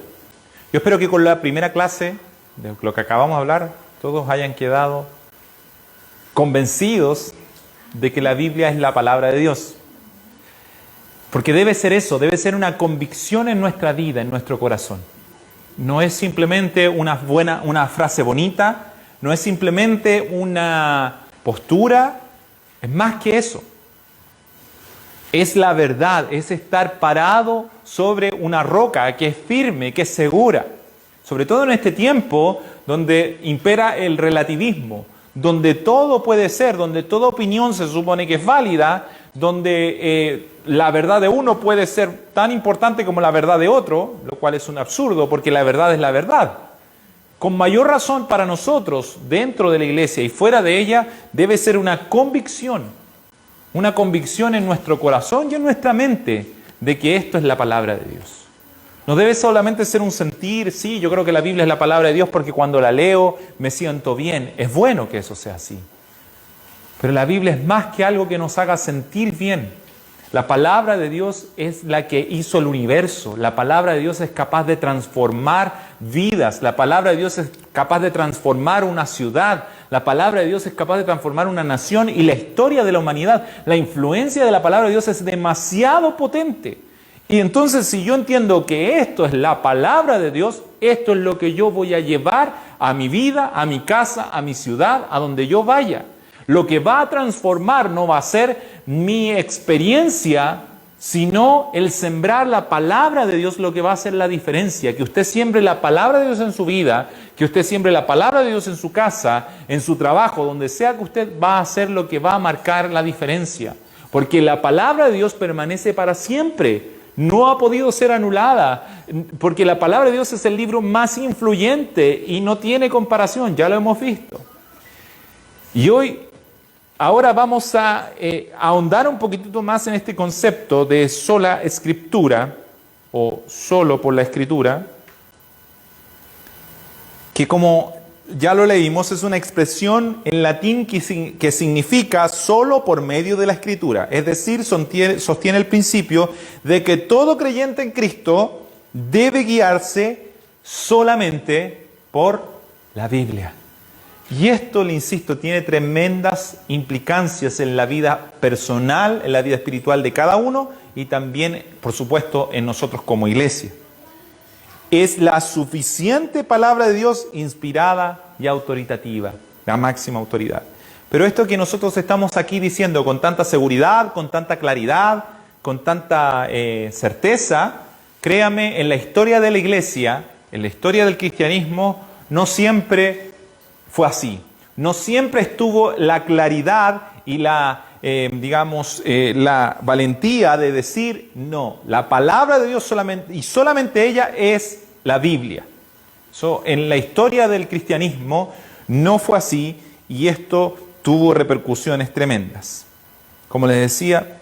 Yo espero que con la primera clase, de lo que acabamos de hablar, todos hayan quedado convencidos de que la Biblia es la palabra de Dios. Porque debe ser eso, debe ser una convicción en nuestra vida, en nuestro corazón. No es simplemente una frase bonita, no es simplemente una postura, es más que eso. Es la verdad, es estar parado sobre una roca que es firme, que es segura. Sobre todo en este tiempo donde impera el relativismo, donde todo puede ser, donde toda opinión se supone que es válida, donde la verdad de uno puede ser tan importante como la verdad de otro, lo cual es un absurdo porque la verdad es la verdad. Con mayor razón para nosotros, dentro de la iglesia y fuera de ella, debe ser una convicción en nuestro corazón y en nuestra mente de que esto es la palabra de Dios. No debe solamente ser un sentir, sí, yo creo que la Biblia es la palabra de Dios porque cuando la leo me siento bien. Es bueno que eso sea así. Pero la Biblia es más que algo que nos haga sentir bien. La palabra de Dios es la que hizo el universo. La palabra de Dios es capaz de transformar vidas. La palabra de Dios es capaz de transformar una ciudad. La palabra de Dios es capaz de transformar una nación y la historia de la humanidad. La influencia de la palabra de Dios es demasiado potente. Y entonces, si yo entiendo que esto es la palabra de Dios, esto es lo que yo voy a llevar a mi vida, a mi casa, a mi ciudad, a donde yo vaya. Lo que va a transformar no va a ser mi experiencia, sino el sembrar la palabra de Dios, lo que va a hacer la diferencia. Que usted siembre la palabra de Dios en su vida, que usted siembre la palabra de Dios en su casa, en su trabajo, donde sea que usted va a hacer lo que va a marcar la diferencia. Porque la palabra de Dios permanece para siempre. No ha podido ser anulada, porque la palabra de Dios es el libro más influyente y no tiene comparación, ya lo hemos visto. Y ahora vamos a ahondar un poquitito más en este concepto de sola escritura, o solo por la escritura, que como ya lo leímos, es una expresión en latín que significa solo por medio de la escritura. Es decir, sostiene el principio de que todo creyente en Cristo debe guiarse solamente por la Biblia. Y esto, le insisto, tiene tremendas implicancias en la vida personal, en la vida espiritual de cada uno y también, por supuesto, en nosotros como iglesia. Es la suficiente palabra de Dios inspirada y autoritativa, la máxima autoridad. Pero esto que nosotros estamos aquí diciendo con tanta seguridad, con tanta claridad, con tanta certeza, créame, en la historia de la iglesia, en la historia del cristianismo, no siempre fue así. No siempre estuvo la claridad y la valentía de decir no. La palabra de Dios solamente, y solamente ella, es la Biblia. En la historia del cristianismo no fue así, y esto tuvo repercusiones tremendas. Como les decía,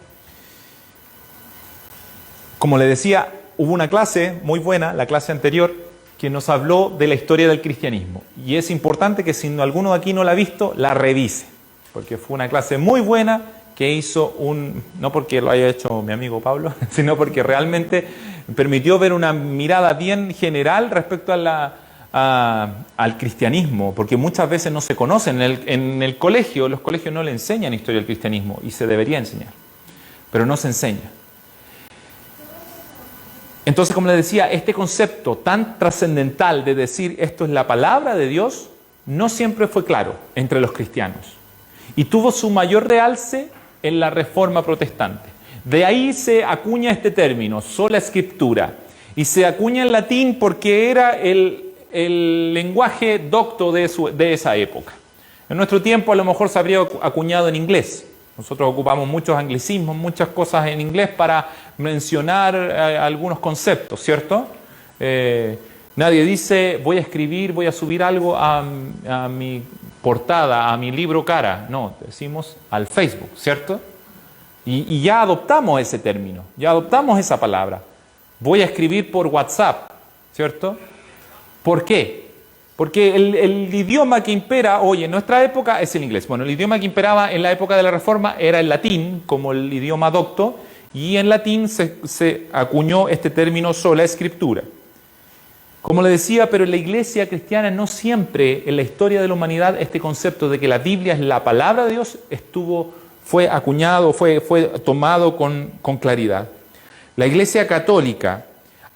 hubo una clase muy buena, la clase anterior, que nos habló de la historia del cristianismo. Y es importante que si alguno de aquí no la ha visto, la revise. Porque fue una clase muy buena que hizo no porque lo haya hecho mi amigo Pablo, sino porque realmente permitió ver una mirada bien general respecto al cristianismo. Porque muchas veces no se conocen. En el colegio, los colegios no le enseñan historia del cristianismo, y se debería enseñar. Pero no se enseña. Entonces, como les decía, este concepto tan trascendental de decir esto es la palabra de Dios, no siempre fue claro entre los cristianos. Y tuvo su mayor realce en la Reforma Protestante. De ahí se acuña este término, sola escritura. Y se acuña en latín porque era el lenguaje docto de esa época. En nuestro tiempo a lo mejor se habría acuñado en inglés. Nosotros ocupamos muchos anglicismos, muchas cosas en inglés para mencionar algunos conceptos, ¿cierto? Nadie dice, voy a escribir, voy a subir algo a mi portada, a mi libro cara. No, decimos al Facebook, ¿cierto? Y ya adoptamos ese término, ya adoptamos esa palabra. Voy a escribir por WhatsApp, ¿cierto? ¿Por qué? Porque el idioma que impera hoy en nuestra época es el inglés. Bueno, el idioma que imperaba en la época de la Reforma era el latín, como el idioma docto, y en latín se acuñó este término sola escritura. Como le decía, pero en la iglesia cristiana no siempre, en la historia de la humanidad, este concepto de que la Biblia es la palabra de Dios fue acuñado, fue tomado con claridad. La Iglesia Católica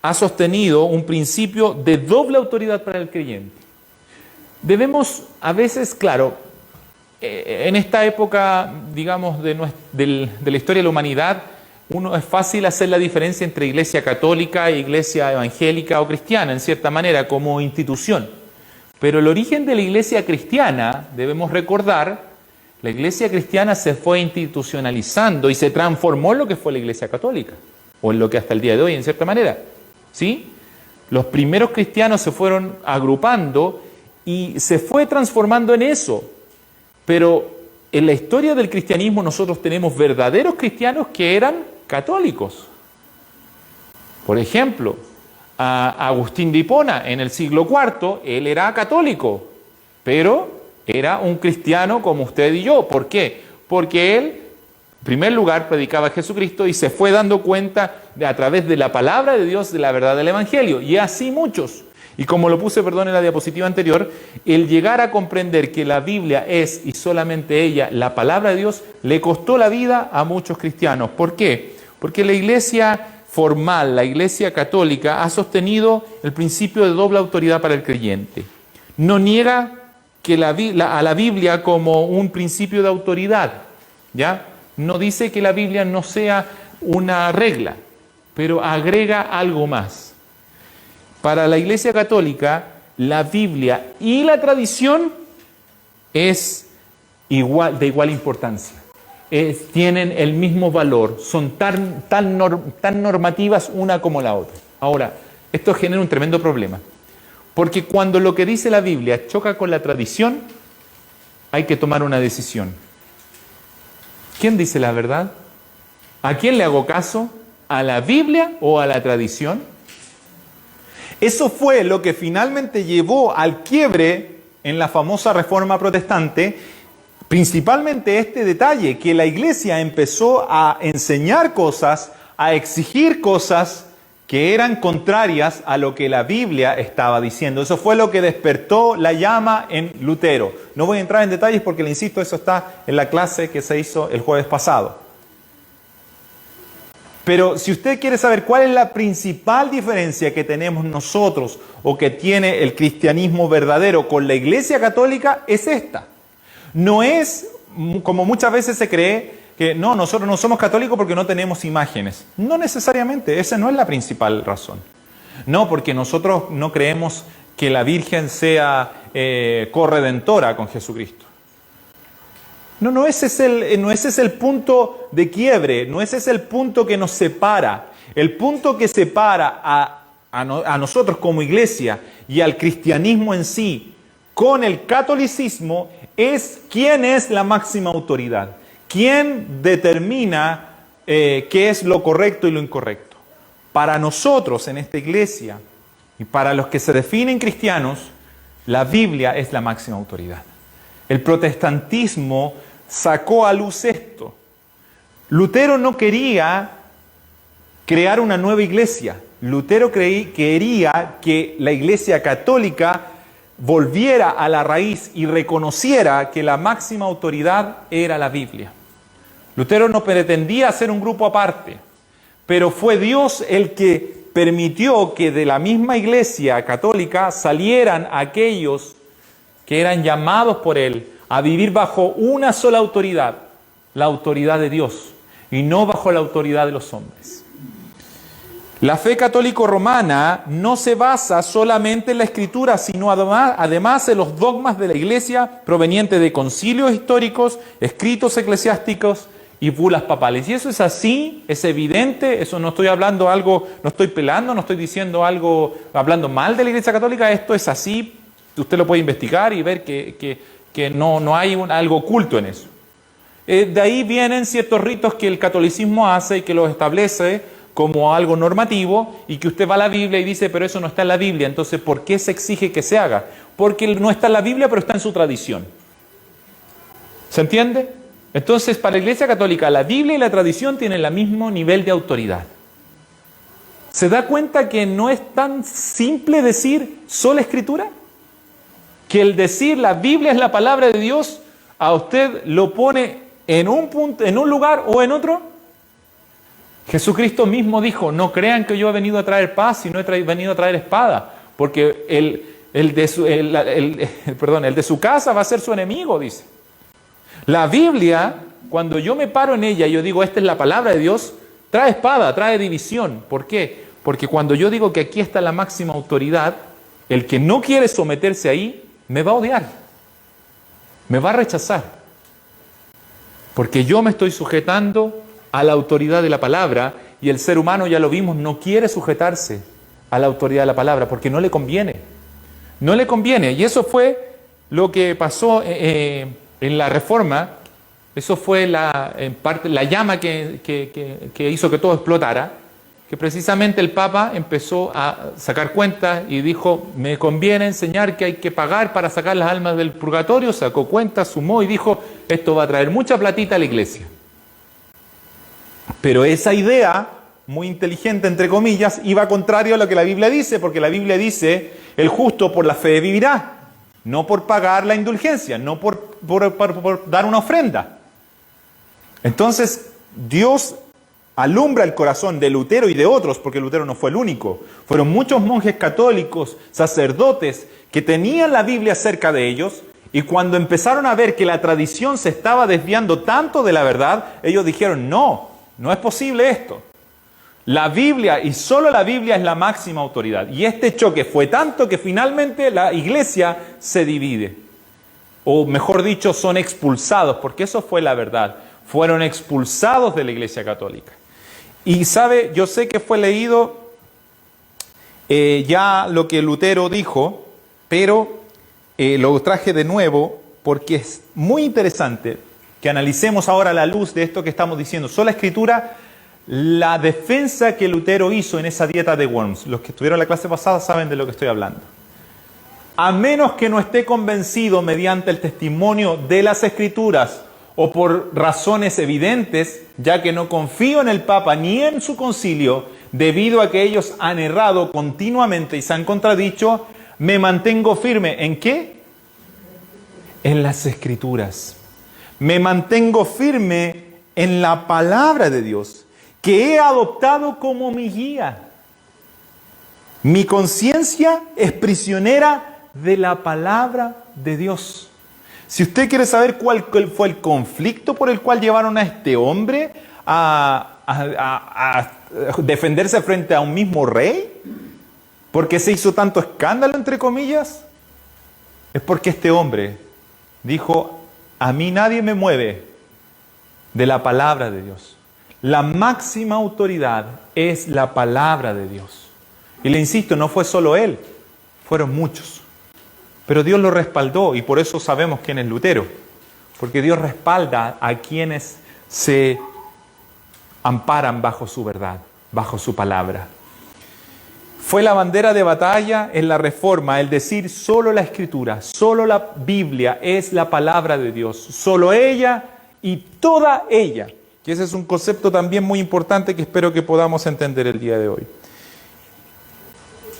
ha sostenido un principio de doble autoridad para el creyente. Debemos, a veces, claro, en esta época, digamos, de la historia de la humanidad, es fácil hacer la diferencia entre iglesia católica e iglesia evangélica o cristiana, en cierta manera, como institución. Pero el origen de la iglesia cristiana, debemos recordar, la iglesia cristiana se fue institucionalizando y se transformó en lo que fue la iglesia católica, o en lo que hasta el día de hoy, en cierta manera. ¿Sí? Los primeros cristianos se fueron agrupando y se fue transformando en eso. Pero en la historia del cristianismo nosotros tenemos verdaderos cristianos que eran católicos. Por ejemplo, a Agustín de Hipona en el siglo IV, él era católico, pero era un cristiano como usted y yo. ¿Por qué? Porque él, en primer lugar, predicaba a Jesucristo y se fue dando cuenta a través de la palabra de Dios de la verdad del Evangelio. Y así muchos. Y como lo puse, perdón, en la diapositiva anterior, el llegar a comprender que la Biblia es, y solamente ella, la palabra de Dios, le costó la vida a muchos cristianos. ¿Por qué? Porque la iglesia formal, la iglesia católica, ha sostenido el principio de doble autoridad para el creyente. No niega que a la Biblia como un principio de autoridad, ¿ya? No dice que la Biblia no sea una regla, pero agrega algo más. Para la Iglesia Católica, la Biblia y la tradición es de igual importancia. Tienen el mismo valor, son tan normativas una como la otra. Ahora, esto genera un tremendo problema, porque cuando lo que dice la Biblia choca con la tradición, hay que tomar una decisión. ¿Quién dice la verdad? ¿A quién le hago caso? ¿A la Biblia o a la tradición? Eso fue lo que finalmente llevó al quiebre en la famosa Reforma Protestante, principalmente este detalle, que la Iglesia empezó a enseñar cosas, a exigir cosas que eran contrarias a lo que la Biblia estaba diciendo. Eso fue lo que despertó la llama en Lutero. No voy a entrar en detalles porque, le insisto, eso está en la clase que se hizo el jueves pasado. Pero si usted quiere saber cuál es la principal diferencia que tenemos nosotros o que tiene el cristianismo verdadero con la Iglesia Católica, es esta. No es, como muchas veces se cree, que no, nosotros no somos católicos porque no tenemos imágenes. No necesariamente, esa no es la principal razón. No, porque nosotros no creemos que la Virgen sea corredentora con Jesucristo. No, ese es el punto de quiebre, no ese es el punto que nos separa. El punto que separa a nosotros como iglesia y al cristianismo en sí con el catolicismo es quién es la máxima autoridad. ¿Quién determina qué es lo correcto y lo incorrecto? Para nosotros en esta iglesia y para los que se definen cristianos, la Biblia es la máxima autoridad. El protestantismo sacó a luz esto. Lutero no quería crear una nueva iglesia. Lutero quería que la Iglesia Católica volviera a la raíz y reconociera que la máxima autoridad era la Biblia. Lutero no pretendía hacer un grupo aparte, pero fue Dios el que permitió que de la misma Iglesia Católica salieran aquellos que eran llamados por Él a vivir bajo una sola autoridad, la autoridad de Dios, y no bajo la autoridad de los hombres. La fe católico-romana no se basa solamente en la Escritura, sino además en los dogmas de la Iglesia provenientes de concilios históricos, escritos eclesiásticos y bulas papales. Y eso es así, es evidente, eso no estoy hablando algo, no estoy pelando, no estoy diciendo algo, hablando mal de la Iglesia Católica, esto es así, usted lo puede investigar y ver que no hay algo oculto en eso. De ahí vienen ciertos ritos que el catolicismo hace y que los establece como algo normativo, y que usted va a la Biblia y dice, pero eso no está en la Biblia, entonces ¿por qué se exige que se haga? Porque no está en la Biblia, pero está en su tradición. ¿Se entiende? Entonces, para la Iglesia Católica, la Biblia y la tradición tienen el mismo nivel de autoridad. ¿Se da cuenta que no es tan simple decir sola Escritura? Que el decir la Biblia es la palabra de Dios, a usted lo pone en un punto, en un lugar o en otro. Jesucristo mismo dijo, no crean que yo he venido a traer paz, sino he venido a traer espada, porque el de su casa va a ser su enemigo, dice. La Biblia, cuando yo me paro en ella y yo digo, esta es la palabra de Dios, trae espada, trae división. ¿Por qué? Porque cuando yo digo que aquí está la máxima autoridad, el que no quiere someterse ahí, me va a odiar, me va a rechazar, porque yo me estoy sujetando a la autoridad de la palabra, y el ser humano, ya lo vimos, no quiere sujetarse a la autoridad de la palabra porque no le conviene. No le conviene. Y eso fue lo que pasó en la Reforma. Eso fue en parte la llama que hizo que todo explotara, que precisamente el Papa empezó a sacar cuentas y dijo, me conviene enseñar que hay que pagar para sacar las almas del purgatorio. Sacó cuentas, sumó y dijo, esto va a traer mucha platita a la iglesia. Pero esa idea, muy inteligente entre comillas, iba contrario a lo que la Biblia dice, porque la Biblia dice, el justo por la fe vivirá, no por pagar la indulgencia, no por dar una ofrenda. Entonces, Dios alumbra el corazón de Lutero y de otros, porque Lutero no fue el único. Fueron muchos monjes católicos, sacerdotes, que tenían la Biblia cerca de ellos, y cuando empezaron a ver que la tradición se estaba desviando tanto de la verdad, ellos dijeron, no es posible esto. La Biblia, y solo la Biblia, es la máxima autoridad. Y este choque fue tanto que finalmente la iglesia se divide. O mejor dicho, son expulsados, porque eso fue la verdad. Fueron expulsados de la Iglesia Católica. Y sabe, yo sé que fue leído ya lo que Lutero dijo, pero lo traje de nuevo porque es muy interesante que analicemos ahora a la luz de esto que estamos diciendo. Sola Escritura, la defensa que Lutero hizo en esa dieta de Worms. Los que estuvieron en la clase pasada saben de lo que estoy hablando. A menos que no esté convencido mediante el testimonio de las Escrituras o por razones evidentes, ya que no confío en el Papa ni en su concilio, debido a que ellos han errado continuamente y se han contradicho, me mantengo firme. ¿En qué? En las Escrituras. Me mantengo firme en la palabra de Dios, que he adoptado como mi guía. Mi conciencia es prisionera de la palabra de Dios. Si usted quiere saber cuál fue el conflicto por el cual llevaron a este hombre a defenderse frente a un mismo rey, ¿por qué se hizo tanto escándalo, entre comillas? Es porque este hombre dijo, a mí nadie me mueve de la palabra de Dios. La máxima autoridad es la palabra de Dios. Y le insisto, no fue solo él, fueron muchos. Pero Dios lo respaldó y por eso sabemos quién es Lutero. Porque Dios respalda a quienes se amparan bajo su verdad, bajo su palabra. Fue la bandera de batalla en la Reforma, el decir solo la Escritura, solo la Biblia es la palabra de Dios, solo ella y toda ella. Y ese es un concepto también muy importante que espero que podamos entender el día de hoy.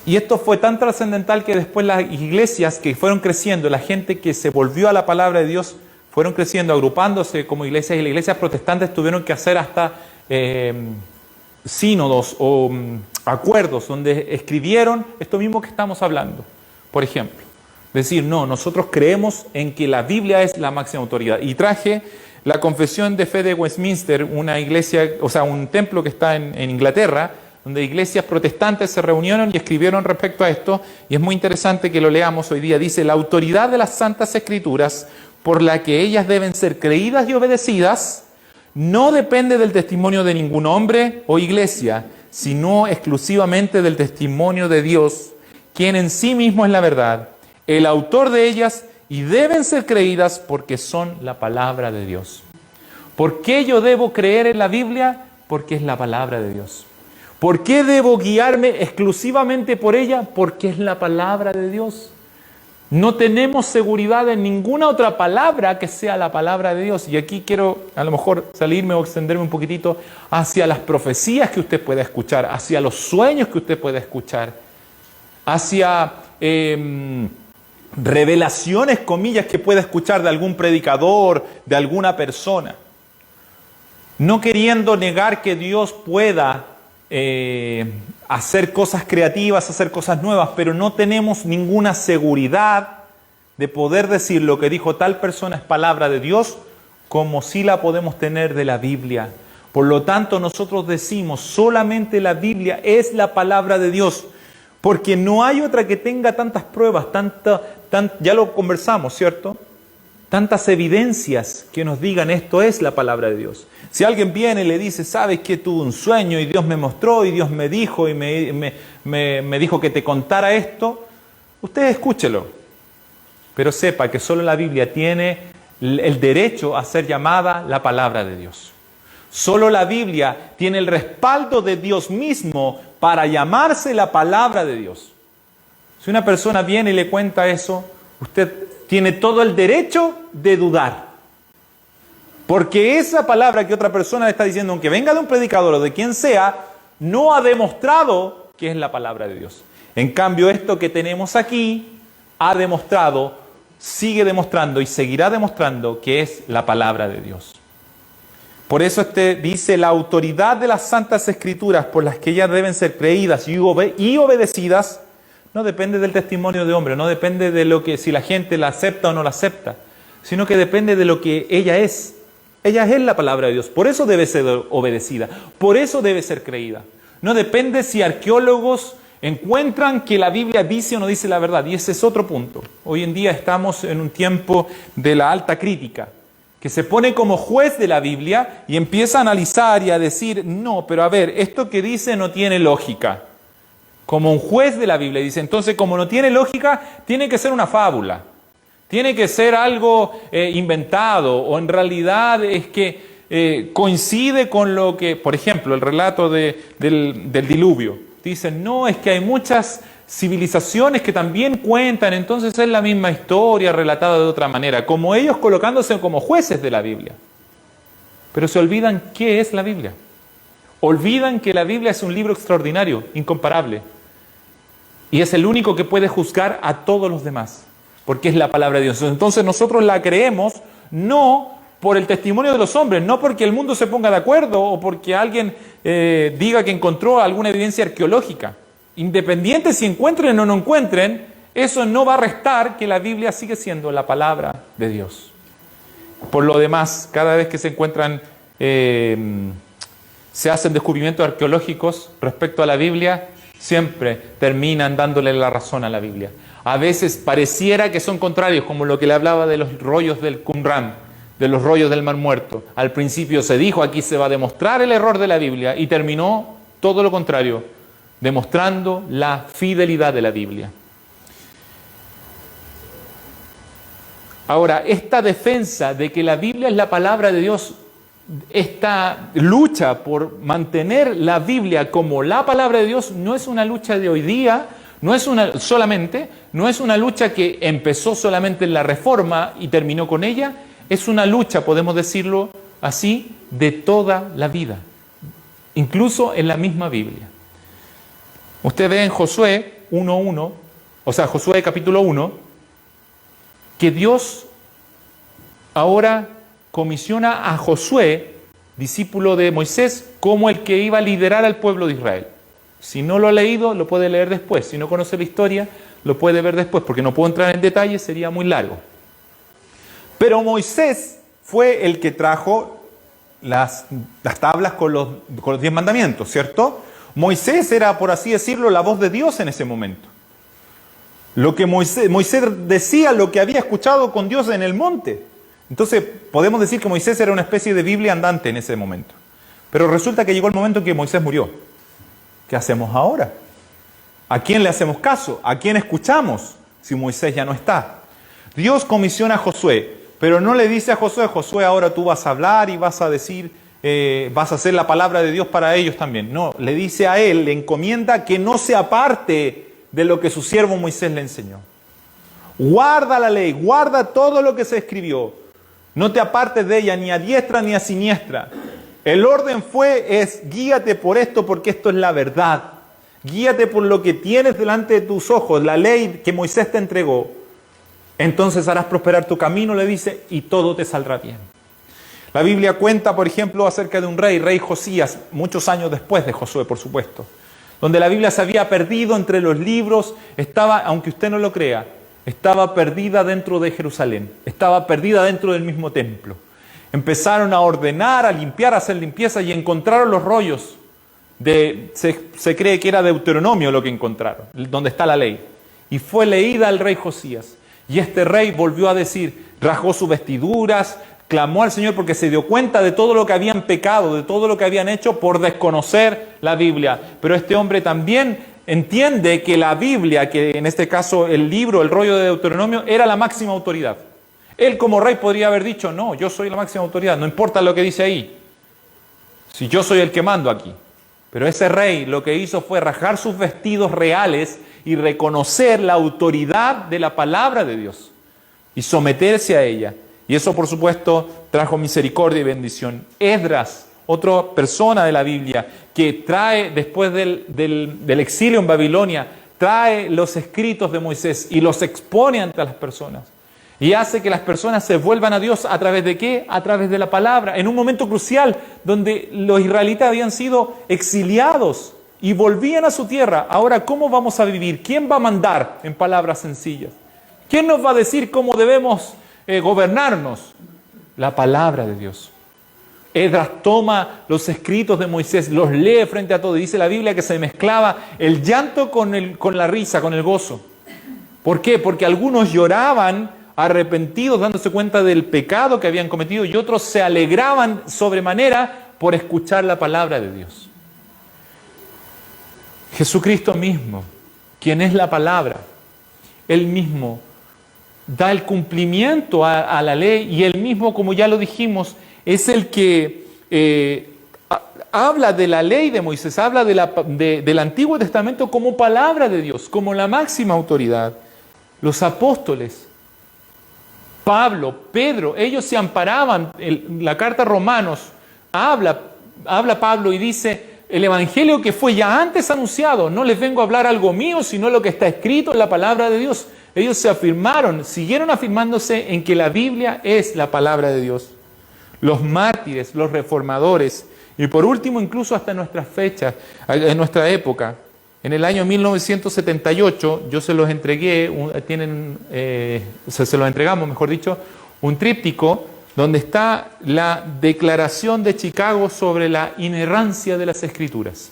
Y esto fue tan trascendental que después las iglesias que fueron creciendo, la gente que se volvió a la palabra de Dios, fueron creciendo, agrupándose como iglesias, y las iglesias protestantes tuvieron que hacer hasta sínodos o acuerdos donde escribieron esto mismo que estamos hablando. Por ejemplo, decir, no, nosotros creemos en que la Biblia es la máxima autoridad. Y traje la Confesión de Fe de Westminster, una iglesia, o sea, un templo que está en Inglaterra, donde iglesias protestantes se reunieron y escribieron respecto a esto, y es muy interesante que lo leamos hoy día. Dice, la autoridad de las Santas Escrituras, por la que ellas deben ser creídas y obedecidas, no depende del testimonio de ningún hombre o iglesia, sino exclusivamente del testimonio de Dios, quien en sí mismo es la verdad, el autor de ellas, y deben ser creídas porque son la palabra de Dios. ¿Por qué yo debo creer en la Biblia? Porque es la palabra de Dios. ¿Por qué debo guiarme exclusivamente por ella? Porque es la palabra de Dios. No tenemos seguridad en ninguna otra palabra que sea la palabra de Dios. Y aquí quiero a lo mejor salirme o extenderme un poquitito hacia las profecías que usted pueda escuchar, hacia los sueños que usted pueda escuchar, hacia revelaciones, comillas, que pueda escuchar de algún predicador, de alguna persona. No queriendo negar que Dios pueda hacer cosas creativas, hacer cosas nuevas, pero no tenemos ninguna seguridad de poder decir lo que dijo tal persona es palabra de Dios, como si la podemos tener de la Biblia. Por lo tanto, nosotros decimos solamente la Biblia es la palabra de Dios, porque no hay otra que tenga tantas pruebas, ya lo conversamos, ¿cierto? Tantas evidencias que nos digan esto es la palabra de Dios. Si alguien viene y le dice, sabes que tuve un sueño y Dios me mostró y Dios me dijo y me dijo que te contara esto, usted escúchelo. Pero sepa que solo la Biblia tiene el derecho a ser llamada la palabra de Dios. Solo la Biblia tiene el respaldo de Dios mismo para llamarse la palabra de Dios. Si una persona viene y le cuenta eso, usted tiene todo el derecho de dudar. Porque esa palabra que otra persona le está diciendo, aunque venga de un predicador o de quien sea, no ha demostrado que es la palabra de Dios. En cambio, esto que tenemos aquí ha demostrado, sigue demostrando y seguirá demostrando que es la palabra de Dios. Por eso dice, la autoridad de las Santas Escrituras por las que ellas deben ser creídas y obedecidas, no depende del testimonio de hombre, no depende de lo que si la gente la acepta o no la acepta, sino que depende de lo que ella es. Ella es la palabra de Dios, por eso debe ser obedecida, por eso debe ser creída. No depende si arqueólogos encuentran que la Biblia dice o no dice la verdad, y ese es otro punto. Hoy en día estamos en un tiempo de la alta crítica, que se pone como juez de la Biblia y empieza a analizar y a decir, no, pero a ver, esto que dice no tiene lógica. Como un juez de la Biblia dice, entonces como no tiene lógica, tiene que ser una fábula. Tiene que ser algo inventado, o en realidad es que coincide con lo que, por ejemplo, el relato del diluvio. Dicen, no, es que hay muchas civilizaciones que también cuentan, entonces es la misma historia relatada de otra manera, como ellos colocándose como jueces de la Biblia. Pero se olvidan qué es la Biblia. olvidan que la Biblia es un libro extraordinario, incomparable. Y es el único que puede juzgar a todos los demás, porque es la palabra de Dios. Entonces nosotros la creemos no por el testimonio de los hombres, no porque el mundo se ponga de acuerdo o porque alguien diga que encontró alguna evidencia arqueológica. Independiente si encuentren o no encuentren, eso no va a restar que la Biblia sigue siendo la palabra de Dios. Por lo demás, cada vez que se encuentran, se hacen descubrimientos arqueológicos respecto a la Biblia, siempre terminan dándole la razón a la Biblia. A veces pareciera que son contrarios, como lo que le hablaba de los rollos del Qumran, de los rollos del Mar Muerto. Al principio se dijo, aquí se va a demostrar el error de la Biblia, y terminó todo lo contrario, demostrando la fidelidad de la Biblia. Ahora, esta defensa de que la Biblia es la palabra de Dios, esta lucha por mantener la Biblia como la palabra de Dios, no es una lucha de hoy día, no es una lucha que empezó solamente en la Reforma y terminó con ella, es una lucha, podemos decirlo así, de toda la vida, incluso en la misma Biblia. Usted ve en Josué 1:1, o sea, Josué capítulo 1, que Dios ahora comisiona a Josué, discípulo de Moisés, como el que iba a liderar al pueblo de Israel. Si no lo ha leído, lo puede leer después. Si no conoce la historia, lo puede ver después, porque no puedo entrar en detalle, sería muy largo. Pero Moisés fue el que trajo las tablas con los 10 mandamientos, ¿cierto? Moisés era, por así decirlo, la voz de Dios en ese momento. Lo que Moisés decía, lo que había escuchado con Dios en el monte. Entonces, podemos decir que Moisés era una especie de Biblia andante en ese momento. Pero resulta que llegó el momento en que Moisés murió. ¿Qué hacemos ahora? ¿A quién le hacemos caso? ¿A quién escuchamos si Moisés ya no está? Dios comisiona a Josué, pero no le dice a Josué, Josué, ahora tú vas a hablar y vas a decir, vas a hacer la palabra de Dios para ellos también. No, le dice a él, le encomienda que no se aparte de lo que su siervo Moisés le enseñó. Guarda la ley, guarda todo lo que se escribió. No te apartes de ella ni a diestra ni a siniestra. El orden es guíate por esto porque esto es la verdad. Guíate por lo que tienes delante de tus ojos, la ley que Moisés te entregó. Entonces harás prosperar tu camino, le dice, y todo te saldrá bien. La Biblia cuenta, por ejemplo, acerca de un rey Josías, muchos años después de Josué, por supuesto, donde la Biblia se había perdido entre los libros, estaba, aunque usted no lo crea, estaba perdida dentro de Jerusalén, estaba perdida dentro del mismo templo. Empezaron a ordenar, a limpiar, a hacer limpieza y encontraron los rollos. Se cree que era Deuteronomio lo que encontraron, donde está la ley. Y fue leída al rey Josías. Y este rey volvió a decir, rasgó sus vestiduras, clamó al Señor porque se dio cuenta de todo lo que habían pecado, de todo lo que habían hecho por desconocer la Biblia. Pero este hombre también entiende que la Biblia, que en este caso el libro, el rollo de Deuteronomio, era la máxima autoridad. Él como rey podría haber dicho, no, yo soy la máxima autoridad, no importa lo que dice ahí, si yo soy el que mando aquí. Pero ese rey lo que hizo fue rasgar sus vestidos reales y reconocer la autoridad de la palabra de Dios y someterse a ella. Y eso, por supuesto, trajo misericordia y bendición. Esdras, otra persona de la Biblia, que trae, después del exilio en Babilonia, trae los escritos de Moisés y los expone ante las personas. Y hace que las personas se vuelvan a Dios a través de ¿qué? A través de la palabra. En un momento crucial donde los israelitas habían sido exiliados y volvían a su tierra. Ahora, ¿cómo vamos a vivir? ¿Quién va a mandar en palabras sencillas? ¿Quién nos va a decir cómo debemos gobernarnos? La palabra de Dios. Esdras toma los escritos de Moisés, los lee frente a todo. Y dice la Biblia que se mezclaba el llanto con la risa, con el gozo. ¿Por qué? Porque algunos lloraban arrepentidos, dándose cuenta del pecado que habían cometido, y otros se alegraban sobremanera por escuchar la palabra de Dios. Jesucristo mismo, quien es la palabra, Él mismo da el cumplimiento a la ley, y Él mismo, como ya lo dijimos, es el que habla de la ley de Moisés, habla del Antiguo Testamento como palabra de Dios, como la máxima autoridad. Los apóstoles, Pablo, Pedro, ellos se amparaban. La carta a Romanos habla Pablo y dice, el evangelio que fue ya antes anunciado. No les vengo a hablar algo mío, sino lo que está escrito en la palabra de Dios. Ellos se afirmaron, siguieron afirmándose en que la Biblia es la palabra de Dios. Los mártires, los reformadores, y por último incluso hasta nuestras fechas, en nuestra época. En el año 1978 yo se los entregué, se los entregamos, mejor dicho, un tríptico donde está la Declaración de Chicago sobre la inerrancia de las Escrituras.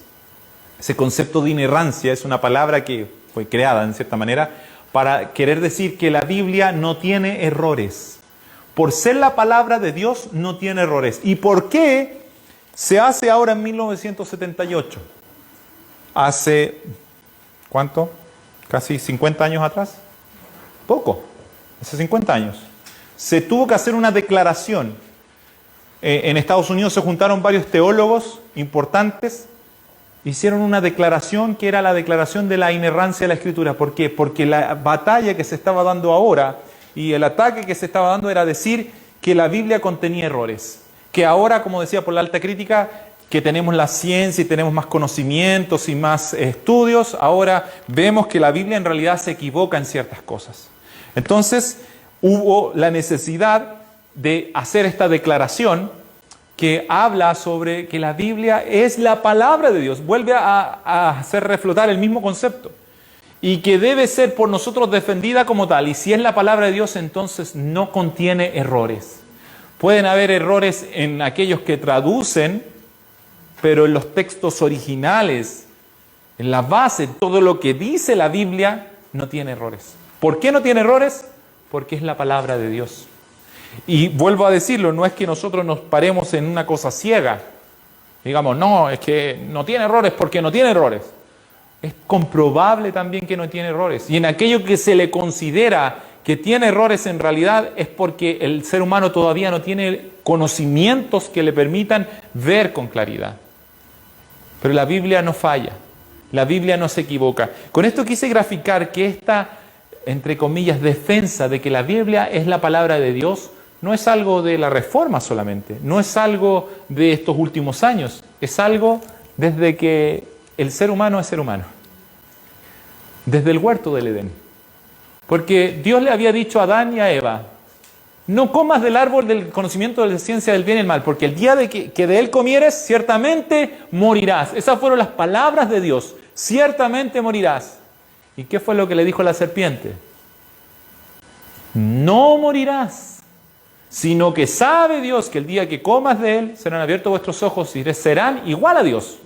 Ese concepto de inerrancia es una palabra que fue creada en cierta manera para querer decir que la Biblia no tiene errores. Por ser la palabra de Dios no tiene errores. ¿Y por qué se hace ahora en 1978? Hace, ¿cuánto? Casi 50 años atrás. Poco, hace 50 años. Se tuvo que hacer una declaración. En Estados Unidos se juntaron varios teólogos importantes, hicieron una declaración que era la declaración de la inerrancia de la Escritura. ¿Por qué? Porque la batalla que se estaba dando ahora y el ataque que se estaba dando era decir que la Biblia contenía errores. Que ahora, como decía por la alta crítica, que tenemos la ciencia y tenemos más conocimientos y más estudios, ahora vemos que la Biblia en realidad se equivoca en ciertas cosas. Entonces, hubo la necesidad de hacer esta declaración que habla sobre que la Biblia es la palabra de Dios. Vuelve a hacer reflotar el mismo concepto. Y que debe ser por nosotros defendida como tal. Y si es la palabra de Dios, entonces no contiene errores. Pueden haber errores en aquellos que traducen, pero en los textos originales, en la base, todo lo que dice la Biblia, no tiene errores. ¿Por qué no tiene errores? Porque es la palabra de Dios. Y vuelvo a decirlo, no es que nosotros nos paremos en una cosa ciega. Digamos, no, es que no tiene errores porque no tiene errores. Es comprobable también que no tiene errores. Y en aquello que se le considera que tiene errores en realidad es porque el ser humano todavía no tiene conocimientos que le permitan ver con claridad. Pero la Biblia no falla. La Biblia no se equivoca. Con esto quise graficar que esta, entre comillas, defensa de que la Biblia es la palabra de Dios no es algo de la Reforma solamente, no es algo de estos últimos años, es algo desde que el ser humano es ser humano, desde el huerto del Edén. Porque Dios le había dicho a Adán y a Eva, no comas del árbol del conocimiento de la ciencia del bien y el mal, porque el día de que de él comieres, ciertamente morirás. Esas fueron las palabras de Dios, ciertamente morirás. ¿Y qué fue lo que le dijo la serpiente? No morirás, sino que sabe Dios que el día que comas de él, serán abiertos vuestros ojos y serán igual a Dios.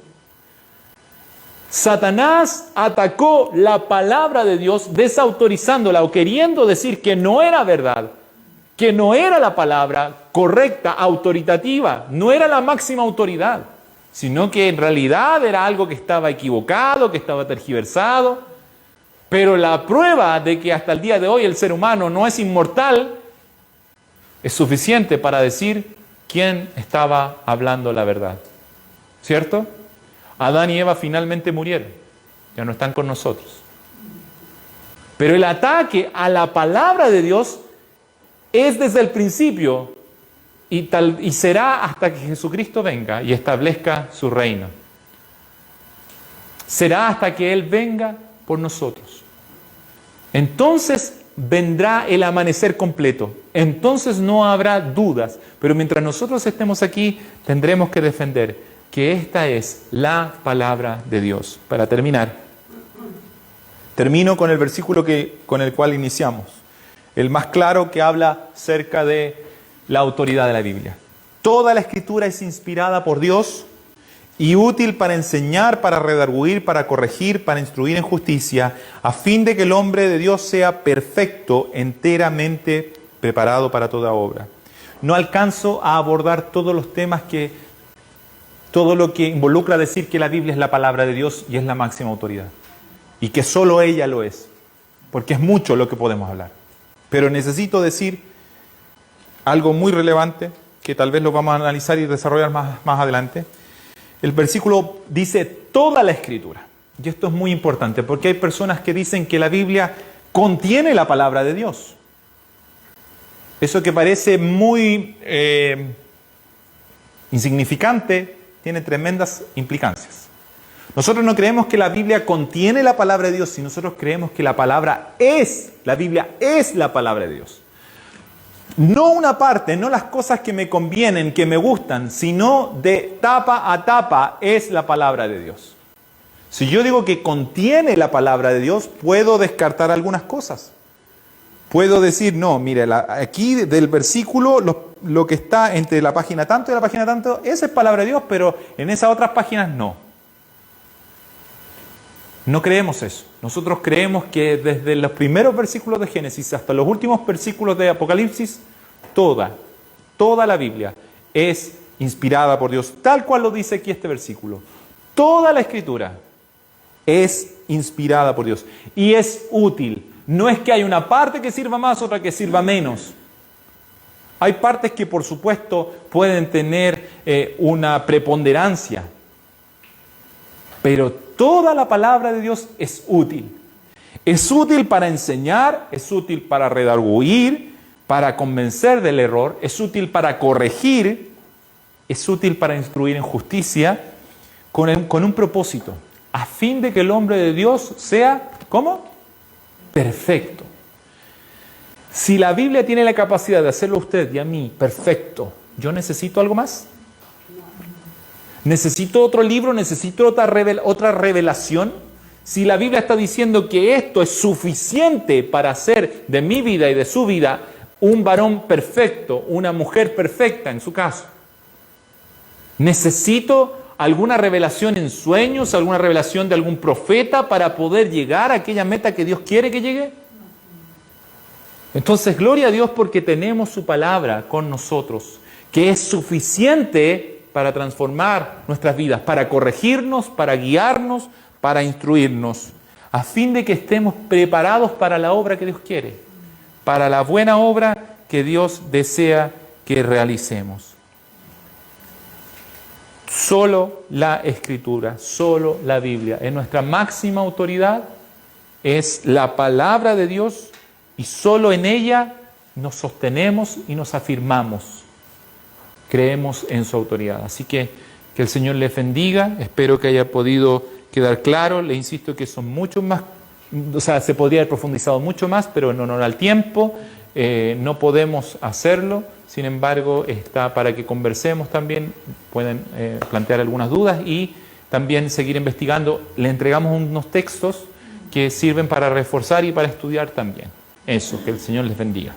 Satanás atacó la palabra de Dios desautorizándola o queriendo decir que no era verdad, que no era la palabra correcta, autoritativa, no era la máxima autoridad, sino que en realidad era algo que estaba equivocado, que estaba tergiversado. Pero la prueba de que hasta el día de hoy el ser humano no es inmortal es suficiente para decir quién estaba hablando la verdad. ¿Cierto? Adán y Eva finalmente murieron, ya no están con nosotros. Pero el ataque a la palabra de Dios es desde el principio y será hasta que Jesucristo venga y establezca su reino. Será hasta que Él venga por nosotros. Entonces vendrá el amanecer completo. Entonces no habrá dudas. Pero mientras nosotros estemos aquí, tendremos que defender que esta es la palabra de Dios. Para terminar, termino con el versículo con el cual iniciamos. El más claro, que habla acerca de la autoridad de la Biblia. Toda la Escritura es inspirada por Dios y útil para enseñar, para redarguir, para corregir, para instruir en justicia, a fin de que el hombre de Dios sea perfecto, enteramente preparado para toda obra. No alcanzo a abordar todos los temas todo lo que involucra decir que la Biblia es la palabra de Dios y es la máxima autoridad. Y que solo ella lo es, porque es mucho lo que podemos hablar. Pero necesito decir algo muy relevante, que tal vez lo vamos a analizar y desarrollar más adelante. El versículo dice toda la Escritura. Y esto es muy importante, porque hay personas que dicen que la Biblia contiene la palabra de Dios. Eso que parece muy insignificante, tiene tremendas implicancias. Nosotros no creemos que la Biblia contiene la palabra de Dios, sino nosotros creemos que la Biblia es la palabra de Dios. No una parte, no las cosas que me convienen, que me gustan, sino de tapa a tapa es la palabra de Dios. Si yo digo que contiene la palabra de Dios, puedo descartar algunas cosas. Puedo decir, no, mire, aquí del versículo, lo que está entre la página tanto y la página tanto, esa es palabra de Dios, pero en esas otras páginas no. No creemos eso. Nosotros creemos que desde los primeros versículos de Génesis hasta los últimos versículos de Apocalipsis, toda la Biblia es inspirada por Dios, tal cual lo dice aquí este versículo. Toda la Escritura es inspirada por Dios y es útil. No es que hay una parte que sirva más, otra que sirva menos. Hay partes que, por supuesto, pueden tener una preponderancia, pero toda la palabra de Dios es útil. Es útil para enseñar, es útil para redarguir, para convencer del error, es útil para corregir, es útil para instruir en justicia, con un propósito, a fin de que el hombre de Dios sea, ¿cómo? Perfecto. Si la Biblia tiene la capacidad de hacerlo a usted y a mí perfecto, ¿yo necesito algo más? ¿Necesito otro libro? ¿Necesito otra revelación? Si la Biblia está diciendo que esto es suficiente para hacer de mi vida y de su vida un varón perfecto, una mujer perfecta en su caso, ¿necesito alguna revelación en sueños, alguna revelación de algún profeta para poder llegar a aquella meta que Dios quiere que llegue? Entonces, gloria a Dios porque tenemos su palabra con nosotros, que es suficiente para transformar nuestras vidas, para corregirnos, para guiarnos, para instruirnos, a fin de que estemos preparados para la obra que Dios quiere, para la buena obra que Dios desea que realicemos. Solo la Escritura, solo la Biblia, es nuestra máxima autoridad, es la palabra de Dios y solo en ella nos sostenemos y nos afirmamos. Creemos en su autoridad. Así que el Señor les bendiga. Espero que haya podido quedar claro. Le insisto que son muchos más, o sea, se podría haber profundizado mucho más, pero en honor al tiempo no podemos hacerlo. Sin embargo, está para que conversemos también. Pueden plantear algunas dudas y también seguir investigando. Le entregamos unos textos que sirven para reforzar y para estudiar también. Eso, que el Señor les bendiga.